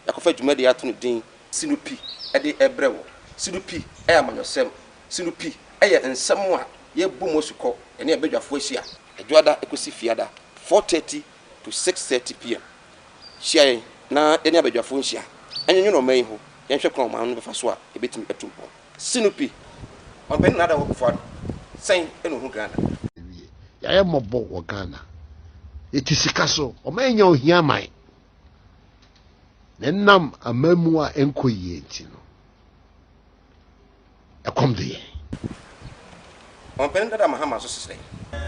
yakofa dwumade ato no din sinupi de ebrewo sinupi amanyosem sinupi ensem a yebu mosuko ene abadwafo ahia adwada ekosi fiada 4:30 to 6:30 p.m. Shia na ene abadwafo ahia anyenyo no man ho yenhwe kron man no befa so a ebetimi atumpo sinupi on pen nada wo for sen eno hu Ghana ya ye mobo wo Ghana etisika so o man nya ohia man nenam amamu a enkoyie enti no ekomde on pen nada mahama so sesai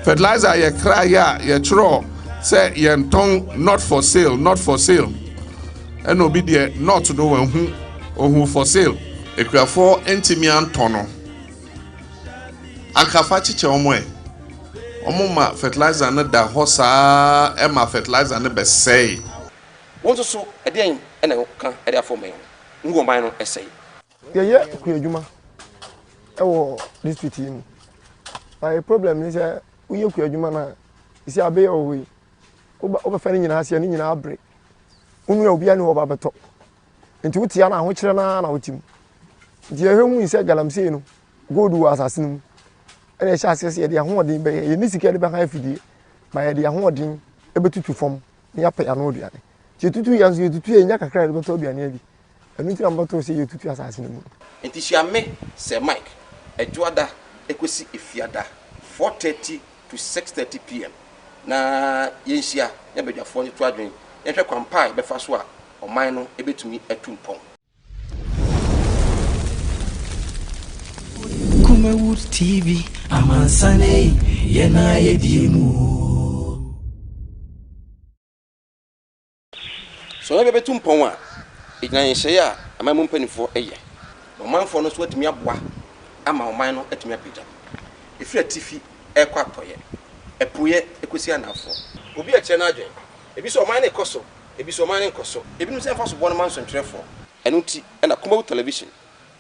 fertilizer ye kra ya ye tro say ye nton not for sale and obi de not do wan hu for sale ekrafo entimi antono akafa chiche omuma fertilizer na da hosa ema fertilizer na be say won so eden ena kan ede afọ men ngo man no esay ye ku adwuma ewo district yi my problem is uye ku adwuma na isi abe owi oba fa ni nyina ase ni nyina abre unu ya obi ani wo ba beto nti wutia na ho kire na wotim nti ehwe ise galamsey no godu asase no ene sha asese ye de ahoden be ye ni sika de be kan afidie ba ye de ahoden ebetutu fom ni apa ya no oduane ti tutu ya so tutu ye nya kakra de beto oduane abi enu ti ambato se ye tutu asase no mu nti hia me se Mike adwada ekosi efiada 4:30 to 6:30 p.m. na yenhia ya bedwafo ni to adwen yenhwe kwampai befa so a oman no ebetumi atumpon Kumawood TV amansane yena yedimu so na bebetumpon a ignan ya amamu mpanifo eye omanfo no so atumi aboa ama oman no atumi apagya efira tifi ekwa toye epuye ekosi anafo obi a kire na adwen ebi so oman na ekoso ebi so oman na ekoso ebi no se fa so bo no man so ntrefo enu ti na Kumawood television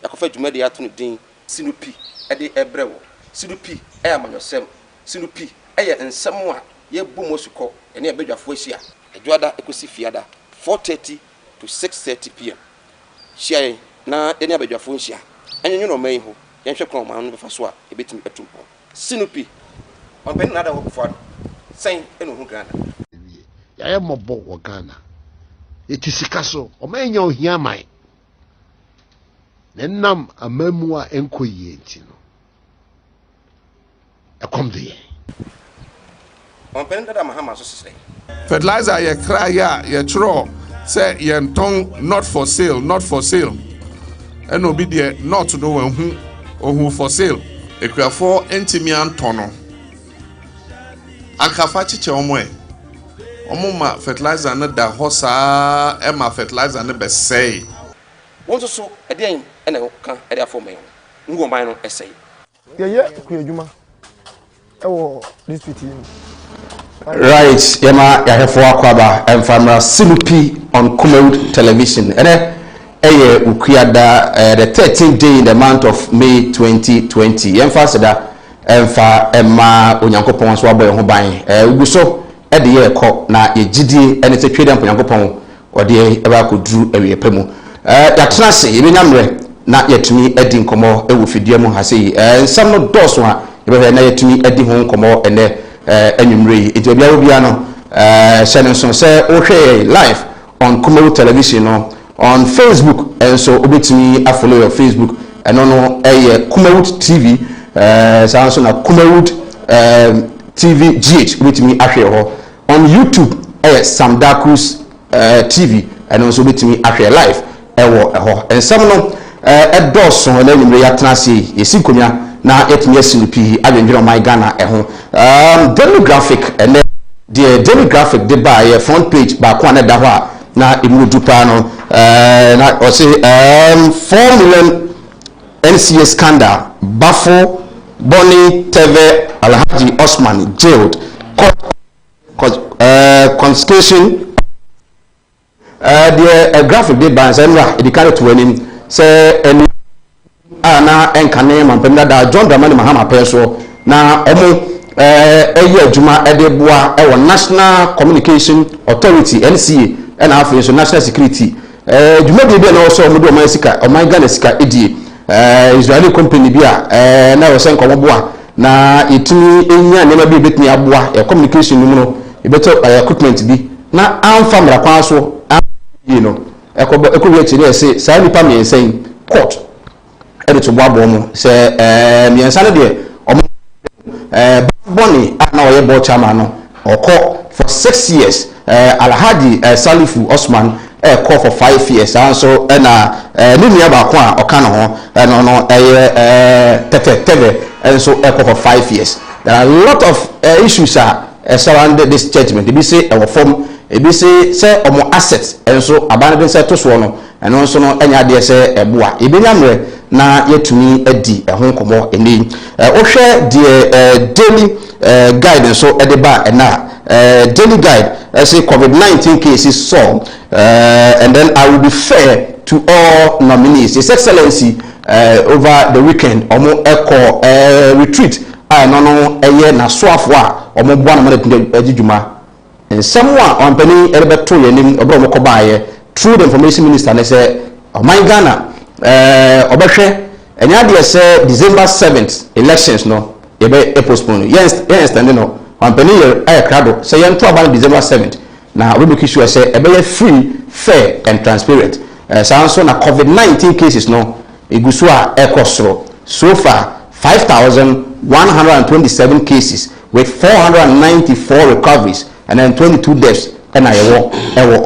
yakofa dwumade ato no din sinupi de ebrewo sinupi amanyosem sinupi ensem a yebu mosuko ene abadwafo ahia adwada ekosi fiada 4:30 to 6:30 p.m. Shia na ene abadwafo ahia anyenyo no man ho yenhwe kron man no befa so a ebetimi atumpo sinupi on pen nada wo for sen eno hu Ghana ya ye mobo wo Ghana etisika so o man nya ohia man nenam amamu a enkoyie enti no ekomde on pen nada mahama so sesai fertilizer ye kra ya ye tro say ye nton not for sale and obi de not do wan for sale ekrafo entimi antono akafa chiche omuma fertilizer na da hosa ema fertilizer na be say won so eden ena kan ede afọ men ngo man no esay ye ku adwuma ewo district yi right yama yahefo akwaba emfamra sinupi on Kumawood television ene eye ukuyada the 13th day in the month of May 2020 yemfa seda emfa ema onyankopon so aboye ho ban uguso ede ye ekọ na yegidie ene tetwede onyankopon ode eba koduru ewe pemu yatena se yebenyamre na yetumi edi nkomo ewu fidie mu ha sei nsam no doso ha yebe na yetumi edi ho nkomo ene anwumre etobia obia no shenenso se ohwe live on Kumawood television no on Facebook and so obetumi follow your Facebook and no Kumawood TV so na Kumawood TV GH obetumi ahwe ho on YouTube Samdakus TV and also obetumi ahwe live ewo ho ensam no edoso na anwumre yatena se yesikonwa na yetumi asinupi adwenjiro my Ghana eho demographic and the demographic de by front page ba kwa na da ho a na imudupa no na o say 4 million NCA scandal Bafo Bonny Teve Alhaji Osman jailed confiscation the graphic de by Sandra edikare to wani say any na enkane mampemda da John Dramani Mahama peso na omo eye adwuma edeboa National Communication Authority NCA and after National Security dwuma bi na also omo do oman sika oman Ghana sika edie Israeli company bi a na wose nkomoboa na itumi enya nema bi betumi aboa communication no no ebeto equipment bi na amfa mra kwan so you know ekowe chiri ese sa nipa me ensen court ede to boabo mo se me ensan de omo boni na oye bo chairman no oko for 6 years Alhaji Salifu Osman call for 5 years and so na ni nua ba ko a oka no ho no tete and so call for 5 years. There are a lot of issues surrounding this judgment. They be say our form ebi say omo assets and so abana be say to so no and also no enya de say eboa ebi nyamre na yetumi adi ho nkomo eni o hwe de daily guide so edeba na daily guide say COVID-19 cases so and then I will be fair to all nominees. His Excellency over the weekend omo echo retreat no eye na soafo a omo boa na adijuma and someone on penny elebeto yenim obro mokobaaye through the information minister na say oman Ghana obehwe enya de say December 7th elections no ebe postpone yes stand no on penny aye krado say yen to about December 7th na we make sure say ebe free fair and transparent so na COVID-19 cases no igusu a ekosro so far 5,127 cases with 494 recoveries and then 22 deaths and ewo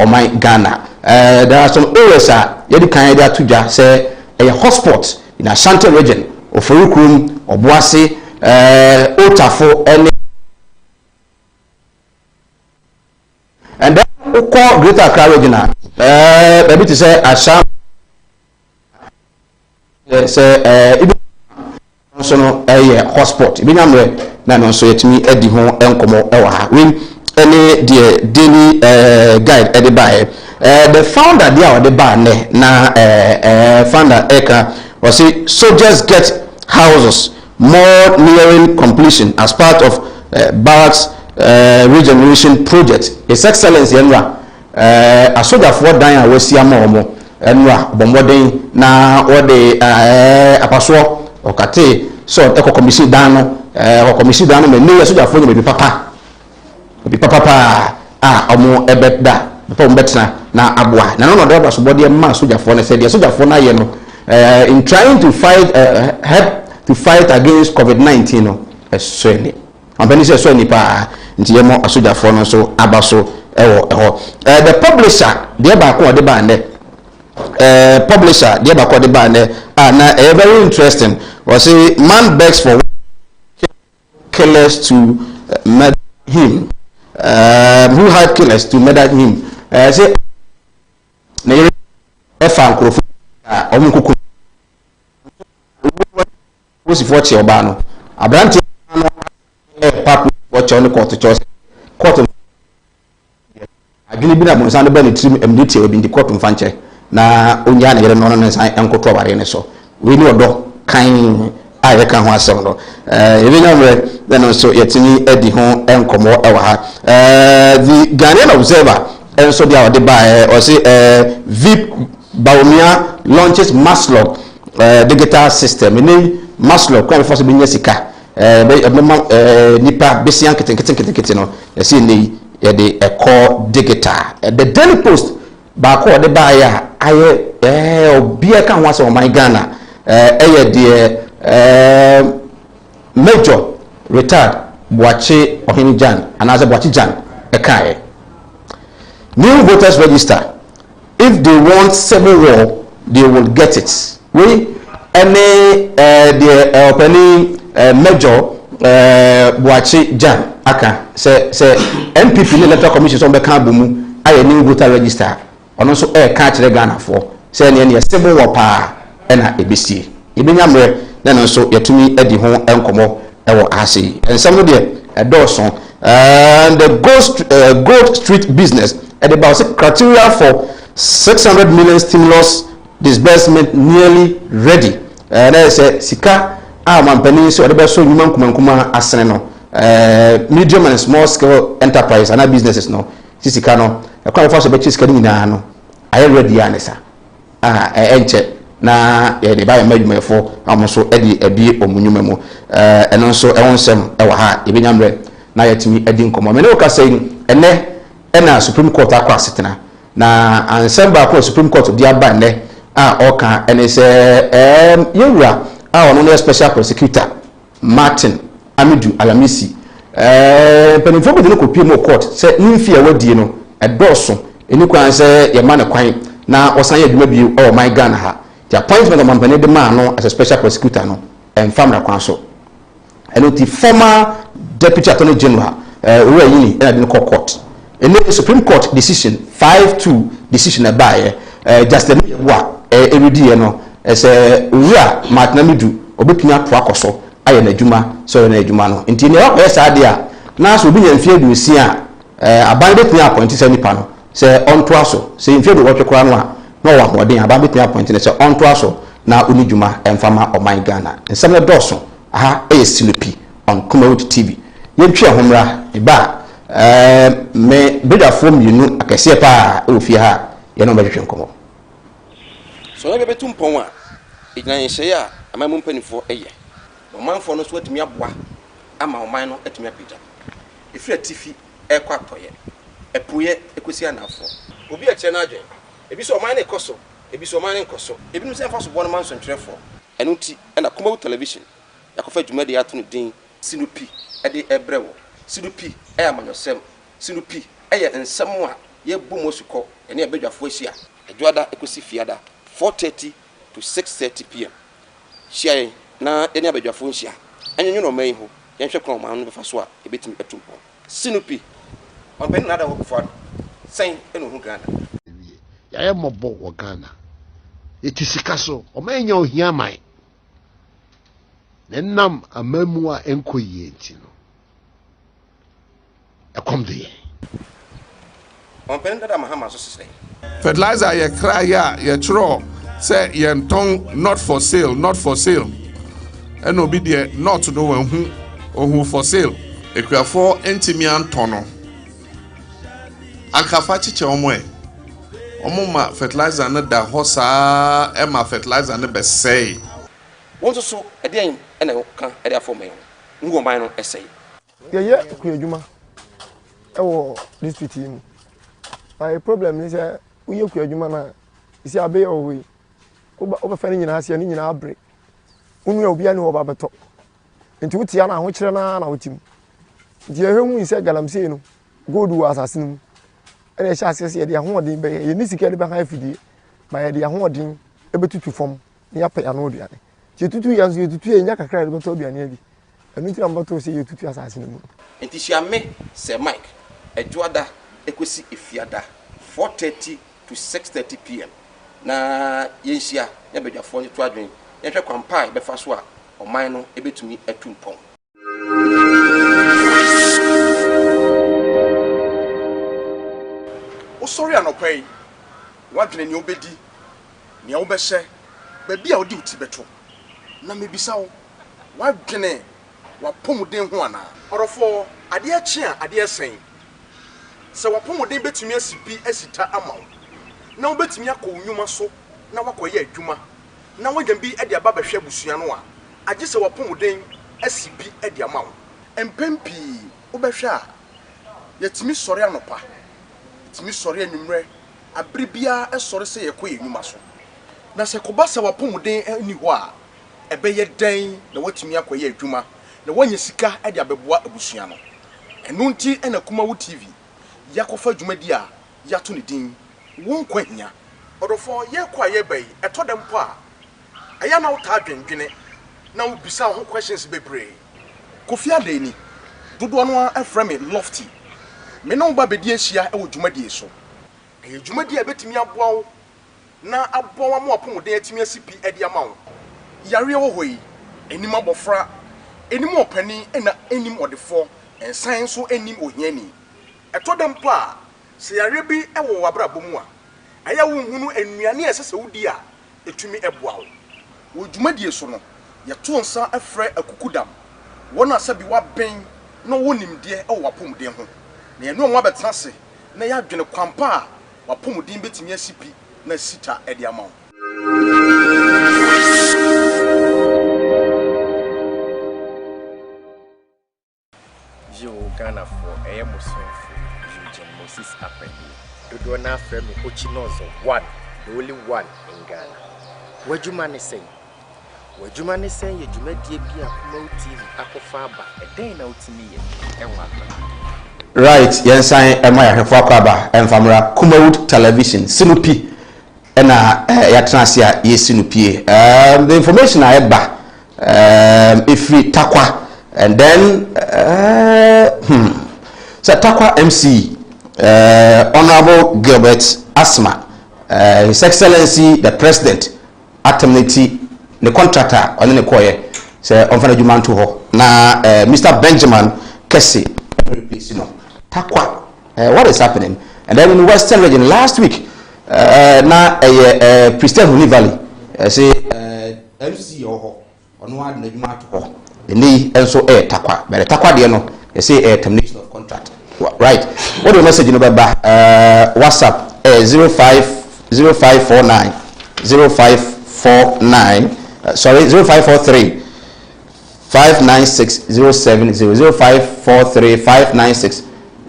oman Ghana. There are some areas yedi kan yedi atuja say a hotspot in Ashanti region of Ofurukum, Obuasi, Otafo and then Oko Greater Accra region maybe to say Asham say so no hotspot ibi nyamre na no so yetimi edi ho enkomo ewa ha we any the daily guide edi by the founder there the bar ne na founder eka was say soldiers get houses more nearing completion as part of Barracks regeneration project. His Excellency enra a soldier for dan a wasiama omo enra bomoden na ode apaso okate so eko commission dan no commission dan no me no so jafo me papa omo ebeda papa mbetna na aboa na no do so body ma so jafo na say so jafo na ye no in trying to fight help to fight against COVID-19 no eswele ambeni se so ni pa nti ye mo so jafo no so abaso ewo the publisher de ba ko de ba ne publisher de ba ko de ba ne na very interesting was a man begs for killers to murder him who had killers to murder him say na yere efa nkrofo omunkuku wosi foche oba no abranti no papu foche on court agini bi na bonsa no ba ne trim MDT obi ndi court mfanche na onya na yere no no san enkoto bare ne so we ni odo kan aye kan ho asem no even now then so yetini edi ho enkomo ewa ha the Ghanaian Observer and so they are the by or say VIP Baumia launches Maslog digital system in Maslog kwa force binya sika nipa besian keten no see ni the core digital the Daily Post ba ko de ba ya aye obi kan ho asem my Ghana Major retired Boache Ohinijan and as a Boache Jan Ekaye. New voters register. If they want civil war, they will get it. We any the opening Major Boache Jan aka say MPP electoral commission so be kan bomu aye new voter register. Ono so ka kire Ghana for say ne civil war pa na ebisi. Ibinyamre na so yetumi edi ho enkomo ewo ase and some of the Dawson and the Gold Street business at about criteria for 600 million stimulus disbursement nearly ready and I say sika mampani so the best so human kuma asene no medium and small scale enterprise and businesses no sika no e kwa for so be sika ni na no ayɛ ready anisa enche na ye de ba ya madwumefo amoso e de abie omunyuma mu eno nso e wonsem e wa ha ebenyamre na yetimi edi nkomo me ne o ka sei ene na Supreme Court akwa setena na ansem ba ko Supreme Court di aba ne oka ene se yewura ono no special prosecutor Martin Amidu Alamisi penifo bodi no kopie mo court se nimfi awadie no edoso eni kwan se ye ma ne kwan na osan ye adwuma bi o my Ghana ha the appointment of Mampane de man no as a special prosecutor no famra kwan so eno the former deputy attorney general owura yini na de court eno Supreme Court decision 5-2 decision abaye Justin wa eridi no se owura Martin Amidu obetumi ato akoso aye na adwuma so na adwuma no nti ne wa sa de a na so obi nyamfie du si a aban betumi appoint se nipa no se onto aso se mfie do wotwekora no a no wa hoden aban betumi appoint ne se onto aso na oni dwuma emfama oman Ghana nsem ne doso aha sinupi on Kumawood TV yentwe homra eba me bedafo mienu akese pa ofie ha ye no behwehwe nkomo so na bebetu mpon a ignan hye a amamu mpanifo eye omanfo no so atumi aboa ama oman no atumi apita efira tifi ekwa toye epuye ekosi anafo obi a kire na adwen ebi so oman na ekoso ebi so oman na ekoso ebi no se fa so bo no man so ntwerefo eno ti na Kumawood television yakofa dwuma de ato no din sinupi ede ebrewo sinupi amanyosem sinupi ensem a ye bomo suko ene ebedwafo ahia adwada ekosi fiada 4:30 to 6:30 p.m. Shia na ene abedwafo nhia anyenyo no man ho yenhwe kron man no befa so a ebetimi atumpo sinupi on ben nada wo kufo sen eno hu Ghana ya mobo wo Ghana etisika so o manya ohia mai nenam amamu a enkoyie nti no akomde on ben nada mahama so sisai fertilizer ye kra ya ye tro say ye nton not for sale and obi de not no wan hu for sale ekuafo entimi antono akafa chiche omo ma fertilizer na da hosa e ma fertilizer na be say won so eden ena kan ede afọ men ngo man no esay ye ku adwuma e wo district yi mu my problem is uye ku adwuma na isi abe o we oba fa ni nyina ase ni nyina abre unu obi ani oba beto nti wutia na ho kire na wutim nti ehemu ise galamsey no gold wa asase no ene sha ase ye de ahoden be ye ni sika de be ha fidie ma ye de ahoden ebetutu fom ni ya pa ya no duane ti tutu ya nso tutu ye nya kakra de beto duane abi enu ti ambato se ye tutu asase no nti Shiame se Mike adwada ekosi efiada 4:30 to 6:30 p.m. na yenhia ya bedwafo ni to adwen yehwe kwampa befa so a oman no ebetumi atumpon o sorry anopai wadwene ni obedi ni obehye ba bia odi uti beto na mebisa wo wadwene wapomuden ho ana orofo ade achi a ade esen se wapomuden betumi asipi asita amaw na obetumi akọ so na wakoye adwuma na wagyan bi ade aba behwe busua no a age se wapomuden asipi ade amaw empempi obehwe a yetimi sori anopa yetimi sori anwumre abribia esori se yekoye adwuma so na se koba se wapomuden ani ho a ebeye den na watumi akoye adwuma na wanya sika ade abeboa abusua no enu nti ena Kumawood TV yakofa dwumadi a yato ne din won kwanya odofo ye kwa ye bai eto dem po a aya na uta adwendwene na ubisa ho questions bebre Kofi Adeni dodo no afra me lofty me no ba bedi ahia e wo dwumadi so e dwumadi a betimi aboa wo na aboa mo apomuden atimi asipi ade ama wo yare wo hoyi enim abofra enim opani na enim odefo ensan so enim ohiani eto dem po a se yare bi e wo wabrabo mu a aya wo hunu anuane esese wudi a etumi eboa wo dwumadi so no ye to nsa afra akukudam wona sabi wa ben no wonimde e wo apomuden ho na enu onwa betrase na ya dwene kwampa a wapomuden betimi asipi na sita edi ama yo Ghana for Muslim Eugene Moses Appendi dodo na afre me Ochinozo one the only one in Ghana wajuma ne say ye dwumadie bi akoma TV akofa aba eden na otimi ye enwa right yensan ema ya hwefo akwaba emfamra Kumawood television sinupi ena ya transia ye sinupie the information I eba if we takwa and then so takwa MC Honorable Gilbert Asma His Excellency the President Atemnity the contractor on the koye say on fana djuma nto ho na Mr. Benjamin Kesse replace takwa what is happening and then in Western region last week na Christian Huni Valley say MC ho ono ad na djuma to ho ni enso takwa but takwa de no say termination of contract right what the message no baba WhatsApp 0549 sorry 0543 596 070 0543 596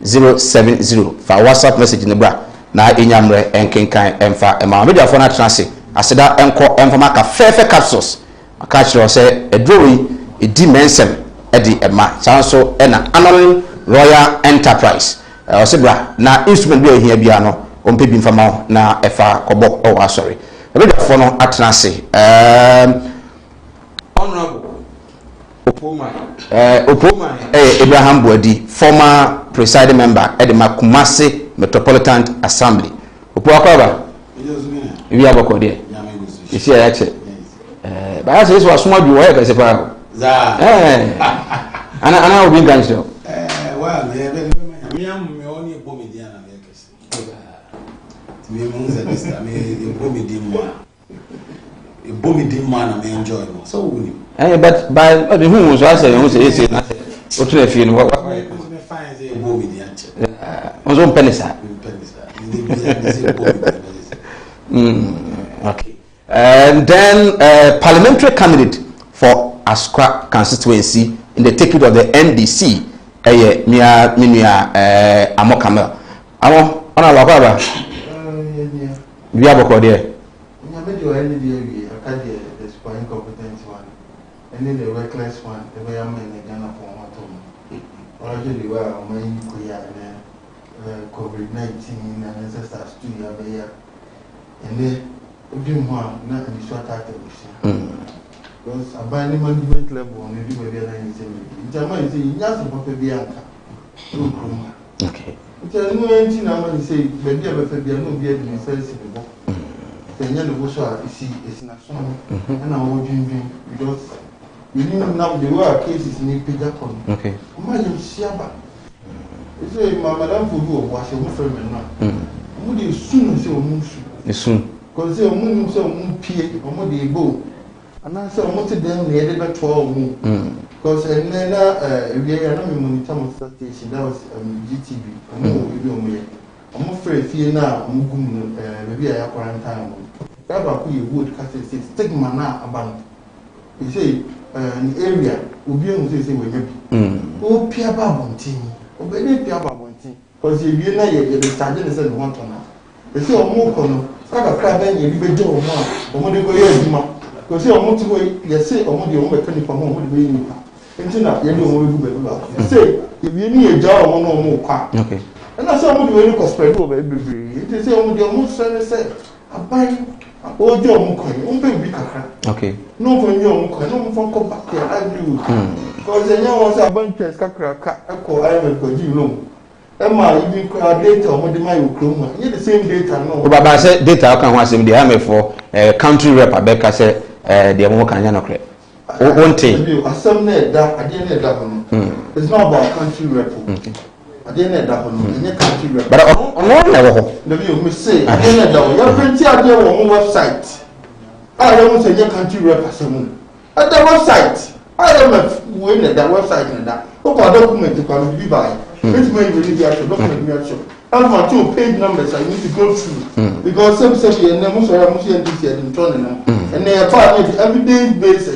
070 for WhatsApp message in the bra na enyamre enkenkan emfa ema media phone atrase aseda enko emfa maka fefe capsules aka chiro say edrowi edi mensem edi ema sanso ena Anolim Royal Enterprise osebra na instrument bi ohia bia no ompe bi mfama na efa kobo sorry media phone atrase Honorable Opoma Abraham Boadi, former presiding member at the Kumasi Metropolitan Assembly. Opoakwaba. We have a code there. You see, actually. But as this was small, you were a separate. And I will be gangster. Well, me only a comedian. Me, a bomby man, I enjoy. So, but by who was I say, who say, what to if you know what was on Penisa. Okay. And then parliamentary candidate for Asqua constituency in the ticket of the NDC, Mia Amokamel. Amo, on our Baba. We have a code here. Incompetent one, and then the reckless one, the way I'm in the Ghana for Matom. Already, well, my COVID-19 and ancestors 2 years, and then we didn't want not any short activity. Because a binding management level on the German is saying, yes, about Bianca. Okay. It's a new engine. I'm going to say, maybe I'm a Fabian, no beard in the first in the book. The young Bosha is national, and I'm watching because we didn't know the way cases in Pijapon. Okay. Imagine Siaba. It's a Madame Fudu was a woman now. Would you soon say a moon? Soon. Because they are moon so moon pie or more the bow. And I saw most of them near the 12 moon. Because and then we are not in Monitamo station, that was GTV. I'm afraid fear now, maybe I have quarantine. That's you would cast a stigma now about. You say, an area will be able to say, we maybe. Oh, Pia Babontin, obey Pia Babontin. Because if you're not yet, the sergeant is at one corner. They say, oh, Mokono, Saka Crab, and you be Joe, or Monday go here, because you're motivate, you say, or Monday, over 24 more, would be in. Until now, you don't say, if you need a job, one or more car. Okay. And that's how we look at spread over every day. It is only the most say, I buy all your Mukoy, baby. Okay. No for your Mukoy, no for come back here. I do. Because the young ones are bunch of Scacra, Echo, I will go you know. Emma, you been crowd data or the my Oklahoma. You the same data, no. But I said data, I can watch him the army for country rep. I bet I said the American Yanocre. One thing. Some that I didn't that one. It's not about country rep. I didn't that one. Country rep. But on one level, the view me say, I didn't that one. Your friends here on website. I don't say your country rep as a moon. At the website, I don't know when that website and that. Oh, document you can be by. It's my really document me show. I Alpha 2 page numbers I need to go through because some say and most of them say this year in turn and they are part of everyday base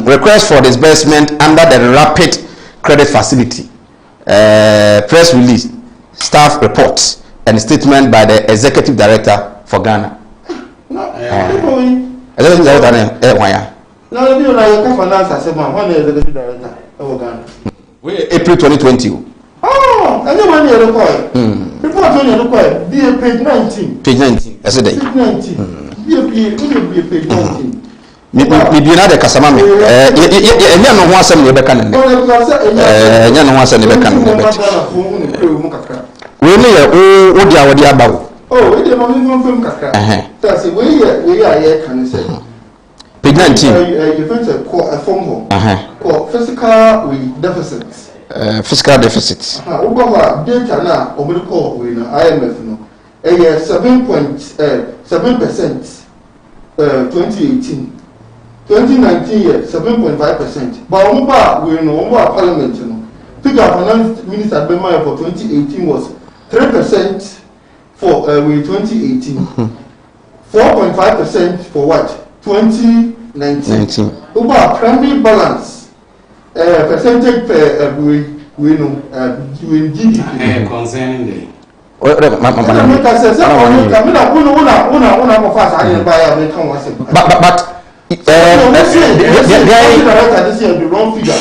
request for disbursement under the rapid credit facility, press release, staff reports, and statement by the executive director for Ghana. Executive director, why? No, you know, finance as one executive director of Ghana. April 2020. Oh, I know when you're required. Report when you're required. Be a page 19. Page 19. That's it. Page 19. Be a page 19. Maybe another Casamami. Yeah, no one send me back on the yeah, no one send me back on the we need what they are about. Oh, we don't film Kaka. That's the way we are here, can say. Page 19. You fancy a form called physical with deficits. Fiscal deficits. Data now, or we call IMF no. 7.7% 2018. 2019 year 7.5%. But we know parliament figure finance minister Bema for 2018 was 3% for 2018. 4.5% for what? 2019. Over primary balance percentage per we know GDP concerning the but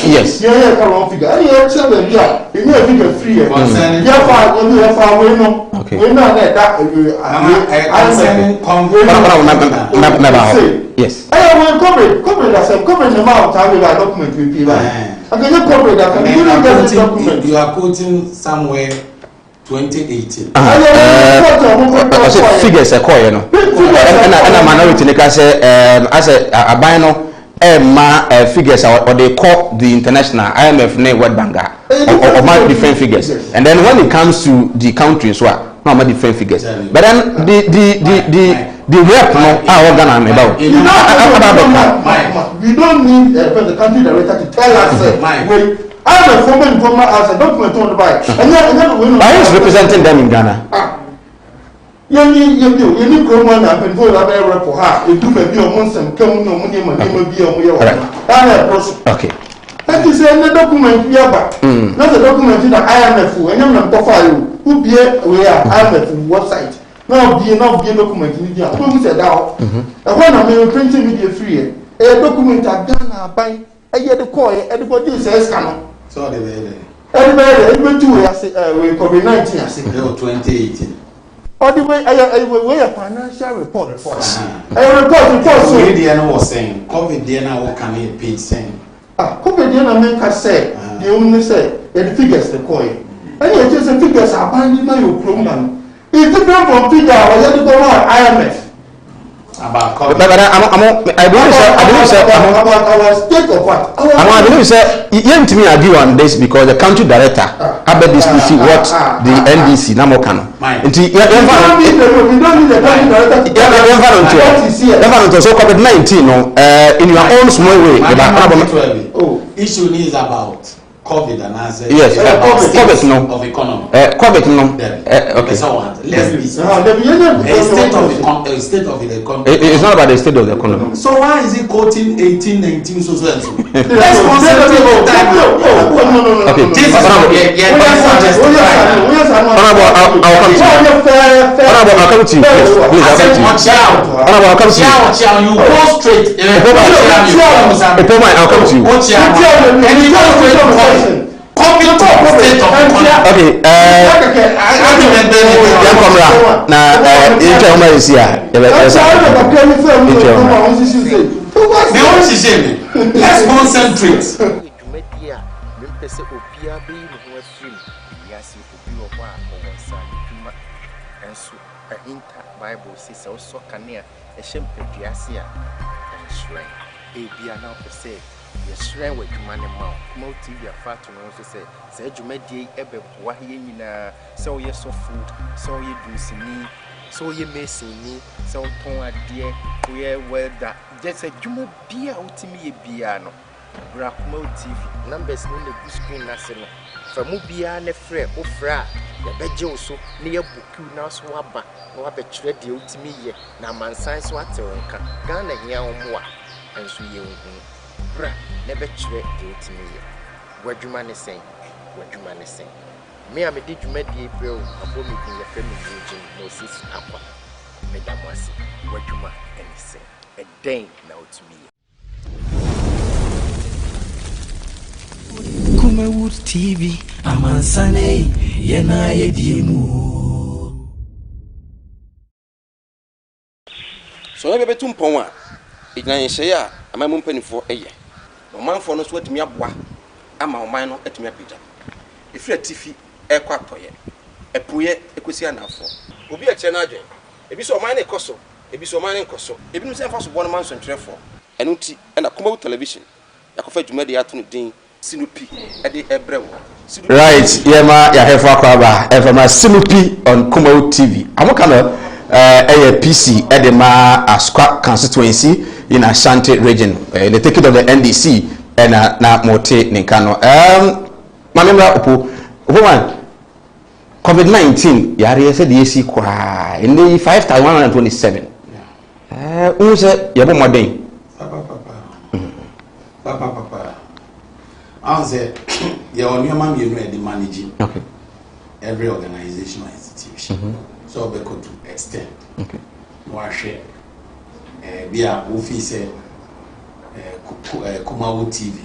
yes. Yes. You are quoting somewhere 2018. Figures are called, you know. And a minority, they can say, as a bino, figures are what they call the international IMF, World Bank, or my different figures. And then when it comes to the countries, what no different figures. But then the rep no are organ about. We don't need the country director to tell us. I'm a former informer as a document on the bike. I was representing them in Ghana. You need Roman and Penfold Abel for her. If you may be a monster, come no money, be a okay. That is a document we are back. Not a document that IMF and I'm profile who be we are IMF website. Now be a document in India. Who said out? And when I'm printing media free, a document at Ghana by a year the coin, everybody says canon. So they were everybody too we COVID-19 I say 2018. All the way a financial report. So the was saying COVID now what can it page saying? COVID make us say the only say the figures the coin. And you just the figures are binding my program. It's different from figure or the IMF. About I believe sir, you to me agree on this because the country director about this to see what the NDC Namo can. We don't need the country director. So COVID-19 in your own small way. Issue is about COVID and answer. Yes, COVID no. Of economy. COVID no. Okay. So what? Let's be state of the economy. It's not about the state of the economy. So why is it quoting 18, 19, so? Let's concentrate on time. Okay. This is I'll come to you. Please, I'll come to you. You go straight. I'll come to you. Okay. Let's concentrate. Bible says also Kania, a shempediasia, and shrine. A now per se. Shrine with money mount. Motive your fat to also say, said you made ye ever wahina, so ye so food, so ye do see me, so ye may see me, so ton a dear, we are well that just a jumo beer out to me a piano. Brakmo TV numbers no na good screen na se no fa mu bia na frɛ o frɛ ya beje wo so na ya buku na so aba na wa bekyerɛ de utimi ye na mansan so atewonka Ghana hia wo mo a enso ye nhu bra na bekyerɛ de utimi ye wadwuma ne sen me a me di dwuma die brɛ abo me din ya frɛ me Eugene Moses Akwa me da mo ase wadwuma ene sen den na utimi ye Kumawood TV amansane yena yedimu so na bebetu mpon a ignan hye a amam mpanifo eye omanfo no so atimi aboa ama oman no atimi apija efiri atifi ekọ atoye epuye ekosi anafo obi akyere na adwen ebi so oman na ekoso ebi so oman na ekoso ebi no se mfa so bo no man so ntwerefo enu ti na Kumawood television yakofa dwumade ato no din Sinupi edi ebrewo right yema ya hefo akwaba efema Sinupi on Kumawood TV amoka no PC edema Askwa constituency in Ashanti region the ticket of the NDC na mote ninkano mamemra opo man COVID-19 yare said the AC kwa in the 5127 unse yebo modern papa answer your new man you know the managing every organization or institution so we could to extend no share be a office Kumawood TV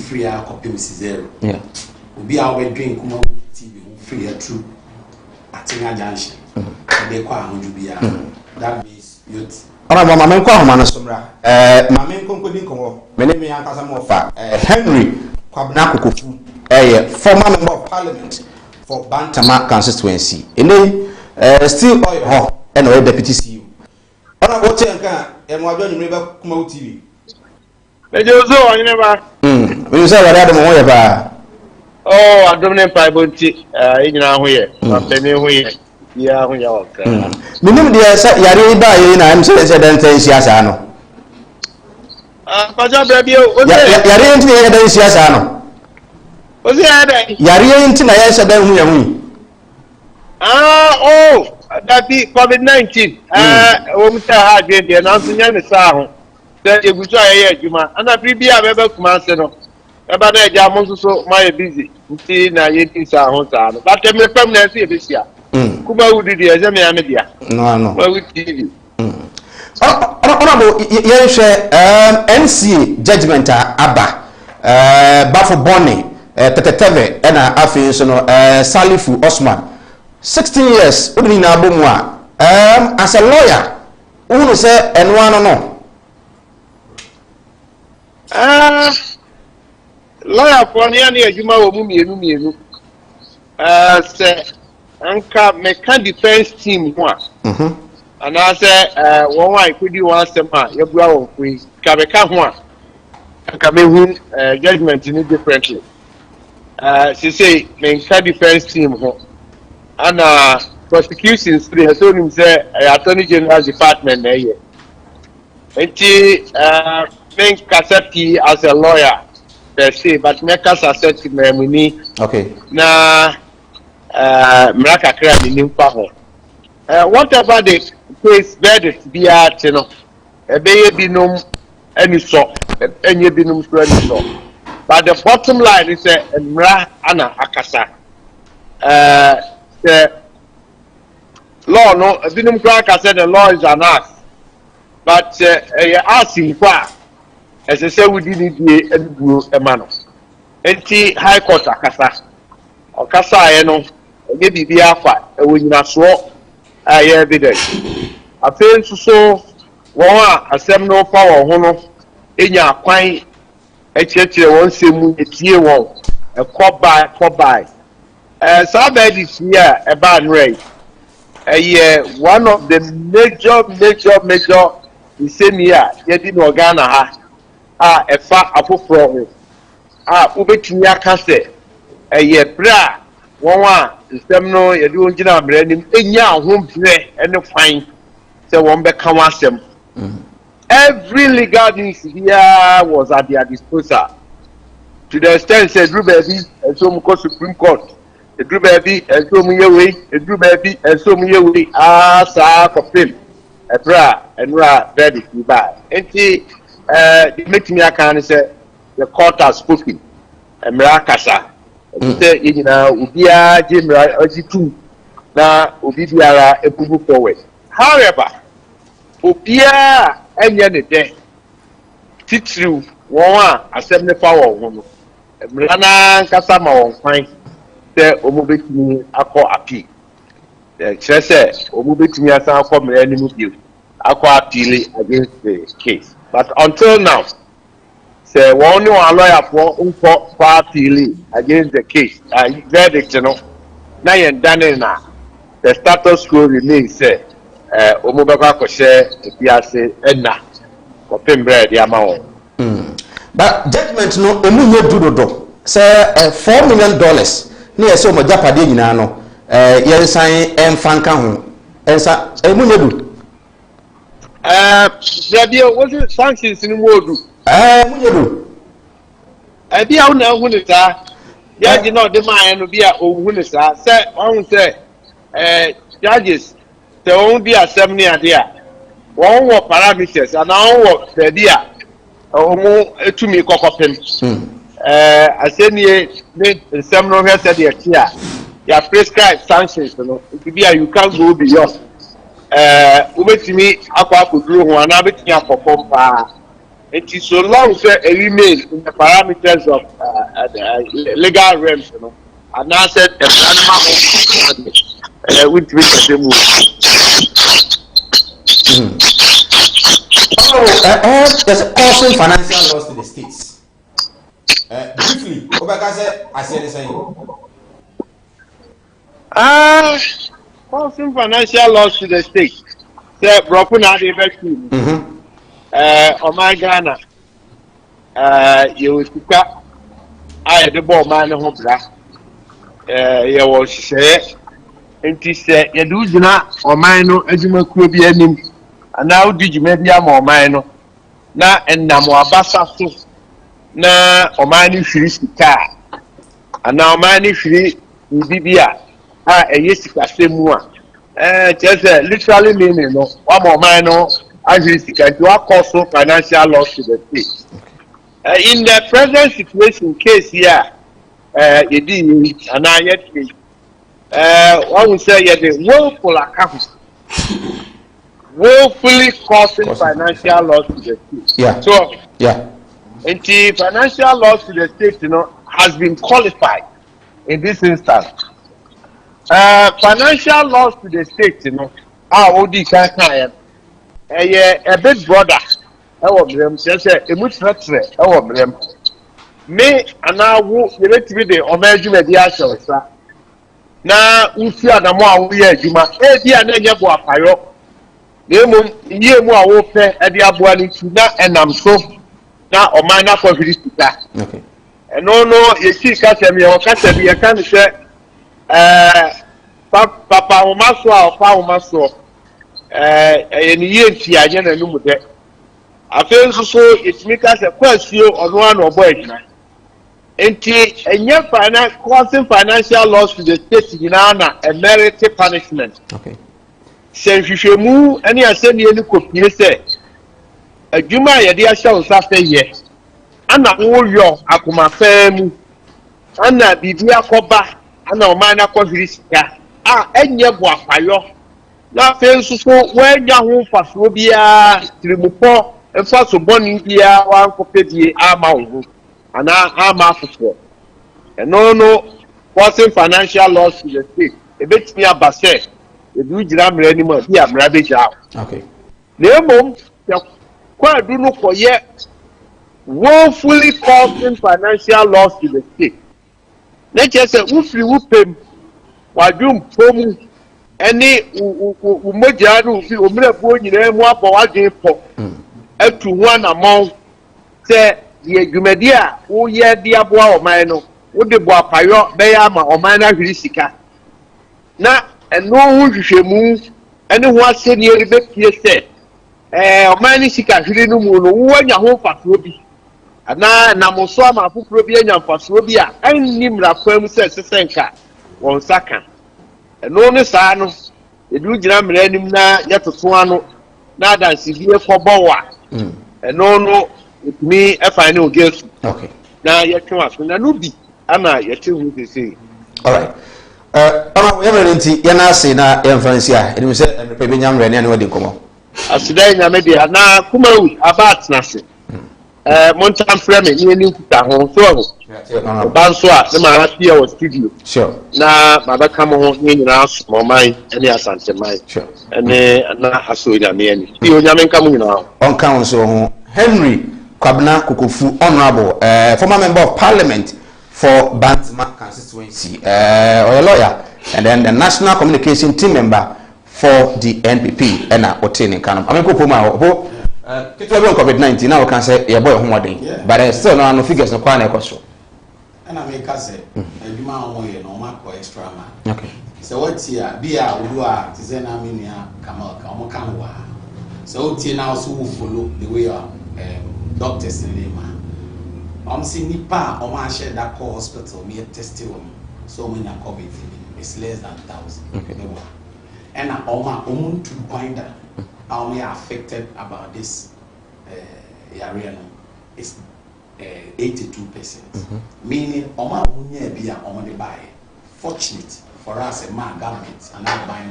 free a copy zero be our drink Kumawood TV free a true Atinga Junction they kwa hunjubia that means youth Ona mama kwa homa no somra mama nkonkodi nkomo mene me ankasa mo fa Henry Kwabena Kokofu former member of parliament for Bantama constituency still ho and deputy CEO ona wote nka mo adwo nyimre ba Kumawood TV Ejozo onyine ba we say wada de mo ye ba adomne pa bonti enyina ho ye apemi ho ye ya ho ya oka minim de yare ba ye na am say dan tan siasa no paja brabie o yare nti ye dan siasa no o se ya dan yare nti na ye se dan hu ya hu that be COVID-19 o mta ha de na so nya ne sa ho se egusu aye adwuma ana bibia bebe kuma se no eba na eja mo so my busy nti na ye ti sa ho sa no but me pam na se ebesia Kumawood di eze me ame dia no Kumawood TV ona bo ye hwe NCA judgment aba bafo boni teteteve na afin so no Salifu Osman 16 years odini na abomu a as a lawyer unu say enwa no lawyer for ni ani adwuma wo mu mienu say anka meka defense team ho and I say one why could you want them you go we kabeka ho a anka me win judgment ni differently she say meka defense team ho and prosecutions three so him say attorney general department na here enti men accept as a lawyer per se but make us accept me okay na Mraka kra ni nimpa ho whatever the case verdict be at no ebeye binom ani so enye binom so ani so but the bottom line is mra ana akasa the law no binom kra akasa the law is an act but asking kwa as I say we didn't be edugo emano enti high court akasa aye no e bibi afa e wonyina so aye evidence afen so won a asem no fa won ho no enya kwan e kirekire won semu etie won e kobai sa ba di here e ba nrei one of the major isemia ye di no Ghana ha efa afoforo ho ubetumi aka se bra won a system no ye di onjina amre nim enya ahombre ene kwan se won be kan wasem every legal means here was at their disposal to the extent say Drew baby and so mu Supreme Court. Drew baby and so mu yewe, Drew baby and so mu yewe sa kopim. Ebra and ra very bad. Enti make me can say the court has spoken. Emra kasa. Say yina ubia jemra ojitu na obi biara ebubu forward. However, obia enye ne den titiriw won a asem ne fa won no emra na kasa ma won kwan se omo betimi akọ appeal kire se omo betimi asan akọ mra ni mu bio akọ appeal against the case, but until now say one lawyer for appeal against the case verdict no na yen dane na the status quo remains say omo beko akose ebiase enna opembre dia ma won. But judgment no emunye dudodo say $4 million na yese omo japade nyina no yensan emfanka ho ensa emunye du there was sanctions in wodu munye du bia una hunu ta ya di no de man no bia ohunu sa say on say judges te on bi asem ni ade a won wo parameters and on wo the dia omo etumi kokopem asenie ne nsem no hwe say de kia ya prescribe sanctions no it be you can go beyond ubetimi akwa akuduru ho ana betimi akopom pa. It is so long as it remains in the parameters of legal realms, you know, and I said the animal with the move. There's causing financial loss to the states. Briefly, Obakaze, I said the same. Causing financial loss to the states. Say, broken out the vaccine. My Ghana, you speak. I had the ball man of Hobla. You was say, and he said, you do not, or mine, as you could be any. And now did you make me a more minor? Na and Namo Abassa, na or mine free car. And now mine free Bibia. A yes, I say more. Just literally meaning, one more minor. As you can do also financial loss to the state. In the present situation case here, it is and I yet one would say the willful account willfully causing financial loss to the state. Yeah. So yeah. And the financial loss to the state, has been qualified in this instance. Financial loss to the state, OD can't. A big brother, just a mutre, me and now who relate to the Omega mediation, sir. Now, we see the more we are, Juma, dear Nanya Piro. The year more open at the Abuani and I'm so now or minor for this. Okay. And no, you see, Cassami or Cassabi, I can't say, Papa Omaswa or Pa Omaswa. And yet, I didn't know that. I feel so it makes us a question on one or boy. And yet, causing financial loss to the state in Ghana and merit punishment. Okay. Since you should move any assembly, any copy, say, a Juma, a dear shall after year. And I owe your Akuma fam, and I be dear Coba, and our minor conference. And your boy, na fenso so wanya ho faso bia trimupo enfa so boni bia wan kopedie ama wo ana ama afofo no causing financial loss to the state ebetimi abase edu gira mra ni mo bia mra beja. Okay. Nemom kwa du no koye woefully causing financial loss to the state. Na chese ufri wupem wadum pomu any umojanu fi omre bo nyina mu apo wadin po atu one amount say the adwumadi a wo ye de aboa oman no wo de bo apayo be ya ma oman na hwiri sika na eno hu hwehwemu ene ho aseni eri be pie se oman ni sika hwiri no mu no wo anya ho fato bi ana na mo so ama afoforo bi anya mfaso bi a anni mrakwa mu se nka won saka eno ne saa no edu gina mra anim na yetoto ano na dansi bi ekobọ wa eno no mi efa ne ogesu okay na yetwe aso na no bi ama yete hu sese all right ama we mre nti ya na ase na emfansi a enim se empe be nyamre ne wadi komo asida nyame de na kumawu abat na se montam frame ni eni kuta ho so ho banso a na ma happy our studio sure na baba kam ho ni nyina so mai eni asante mai sure ene na aso ida me eni ti onyame nka mu nyina on kan so ho Henry Kwabena Kokofu honorable former member of parliament for Bantama constituency or lawyer and then the national communication team member for the NPP and Otini Kanum. I mean, COVID-19 now we can say your boy home but still no figures no kwana ekoso. And I make us say eduma omoye no ma ko extra man. Okay. So what here be a udua tizena minia Kamal ka omo kan wa. So tie now so we follow the way doctors in the see nipa omo share that call hospital me test so when you COVID it's less than 1,000. Okay. And omo to find how we are affected about this area is 82%. Meaning oma munye bia omo de buy. Fortunate for us a man government and I buy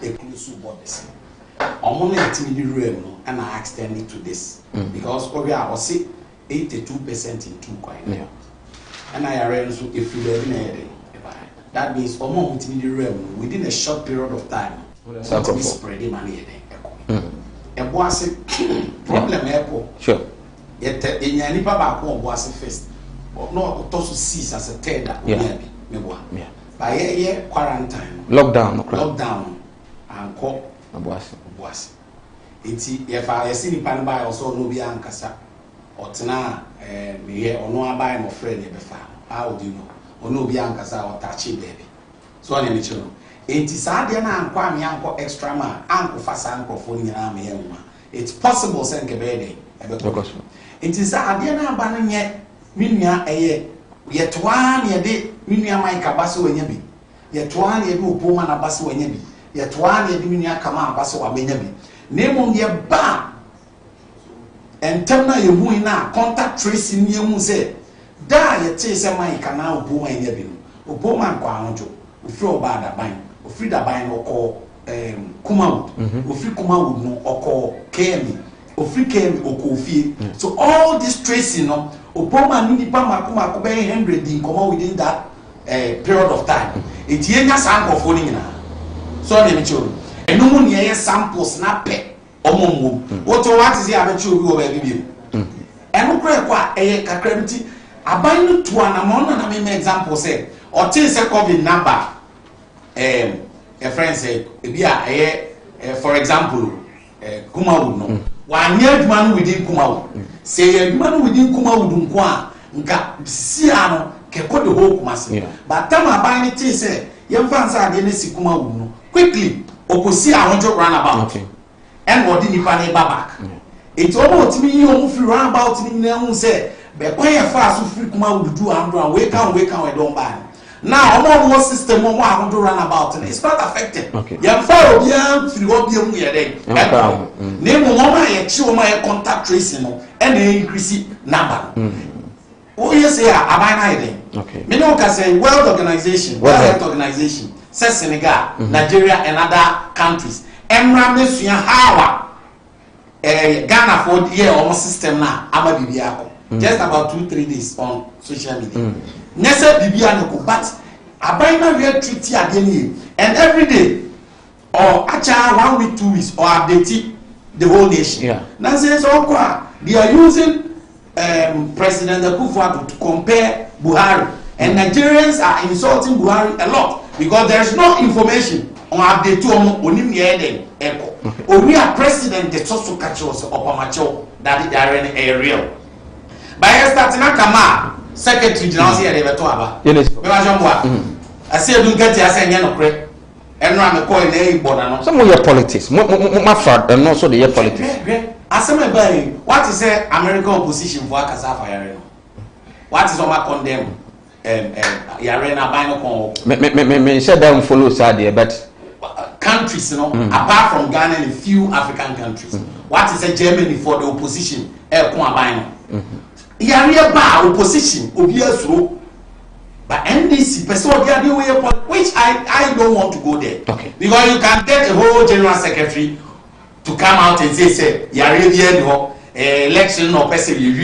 a close borders. Omo na timidi realm no and I extend it to this because we are say 82% in two coin. Yeah. And I arrange so if you that means omo timidi realm within a short period of time we spread the money there. Boise problem echo. Sure. Yet in any papa Boise first. But no to cease as a third that me by a quarantine. Lockdown and call Boise. It's if I see the pan by also no be ankasa or tena me or no buy my friend how do you know? Or no be ankasa or touchy baby. So I need to enti saade na ankwa me anko extra man anko fasa anko phone nyina me yema it's possible say nke be dey because enti saade na aba no nye minua eye yetoa na yede minua Mike abase wanya bi yetoa na yede opoma na abase wanya bi yetoa na yede minua kama abase wa menya bi nemo de ba entem na yehu ina contact tracing ni emu say da yete say Mike na opoma nya bi no opoma kwa anjo ofi oba da ban ofri da ban no ko Kumawood ofri Kumawood no oko Kemi ofri Kemi oko ofie so all this tracing no oboma ni nipa makoma be 100 din come within that period of time it yenya sample for ni nyina so na me choro enu mu ne samples na pe omomwo what is here abechi obi wo ba bi enu kra kwa kakra biti aban no to anamon na me example say o tin say COVID number a friend say for example Kumawood no one year man within Kumawood say man within Kumawood nko a nka sia no keko the whole Kumasi but time aban it say yem fans are dey si Kumawood no quickly oposi ahonjo run about and what the nipa ne back it almost me you free run about ni na hu say be kwa ya fast free Kumawood do and we can we don't buy. Now, our system we want to run about and it's not affected. You follow bien through what you hear there. Name mama ye chiwo ma contact tracing and increase number. Oh yes yeah, abana ide. Okay. Me no can say World Health Organization, says Senegal, Nigeria and other countries. Emra me suya hawa Ghana for year almost system na ama bibia just about 2-3 days on social media. Nessa bibia no but abaina we treaty again and every day or acha 1 week 2 weeks or update the whole nation. Now says they are using President Akufo-Addo to compare Buhari and Nigerians are insulting Buhari a lot because there is no information on update to onim yeden echo. Only a president the so catch us opamacho that they are in real. By starting kama secretary general say dey beto aba me ma jomwa ase edu get ya say nya no kre eno am ko na e boda no some your politics ma fraud and no so the politics asem e bai what is say American opposition for akasa fire no what is on my condemn yare na ban no kon me share them follow sad but countries, apart from Ghana and a few African countries. What is a Germany for the opposition? Yare ba opposition through. But NDC which I don't want to go there. Okay. Because you can get a whole general secretary to come out and say yare election or person and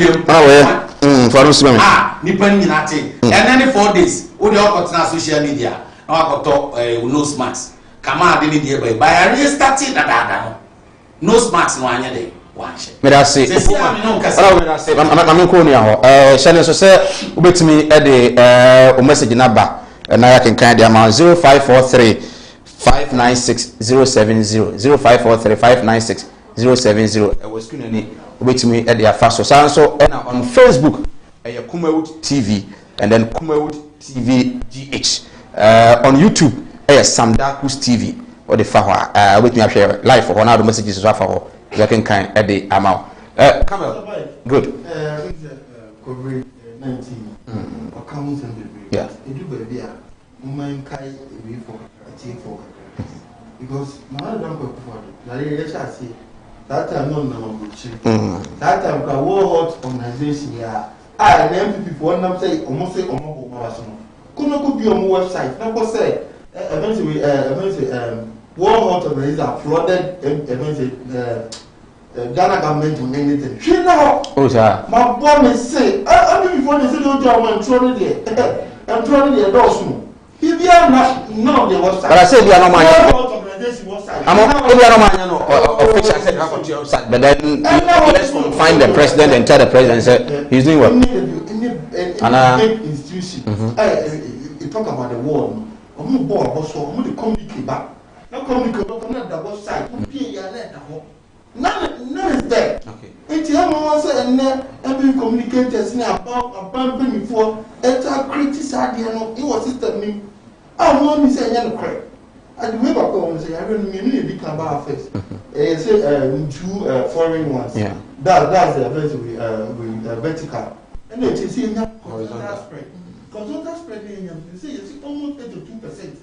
then 4 days, all the opportunity social media, no smarts. Come on, didn't hear by I restarted that. No smarts, no one day. May I say, I'm Shannon, so say, wait me at the message number, and I can kind of amount 0543 596 070 0543 596 070. I was wait me at the first so and on Facebook, Kumawood TV, and then Kumawood TV GH. On YouTube, Sam Darkus TV or the Fawa. With me, I share live for one of the messages of our second kind at the amount. Good. COVID-19. Yeah. Because my don't go for that time no that time the World Health Organization I name people one say almost say could be on website. Now say eventually World Health Organization flooded Ghana government on anything. She now my boy may say I before they say no job and throw it there and throw it there also. If you are not none of the website. But I said you are not my I'm official, but then let's find the president and tell the president say he's doing what? Any institution. You talk about the war. I'm not bored also. I'm going to communicate back. Not communicate, but I'm not the website. None is there. Okay. And you have and every communicators now about before enter criticize the it was system. I want to say correct. And the way back home say I don't mean a big number of first. Say 2 foreign ones. Yeah. That's the vertical. And then you see horizontal spread. Horizontal spread you see it's almost 8 to 2%.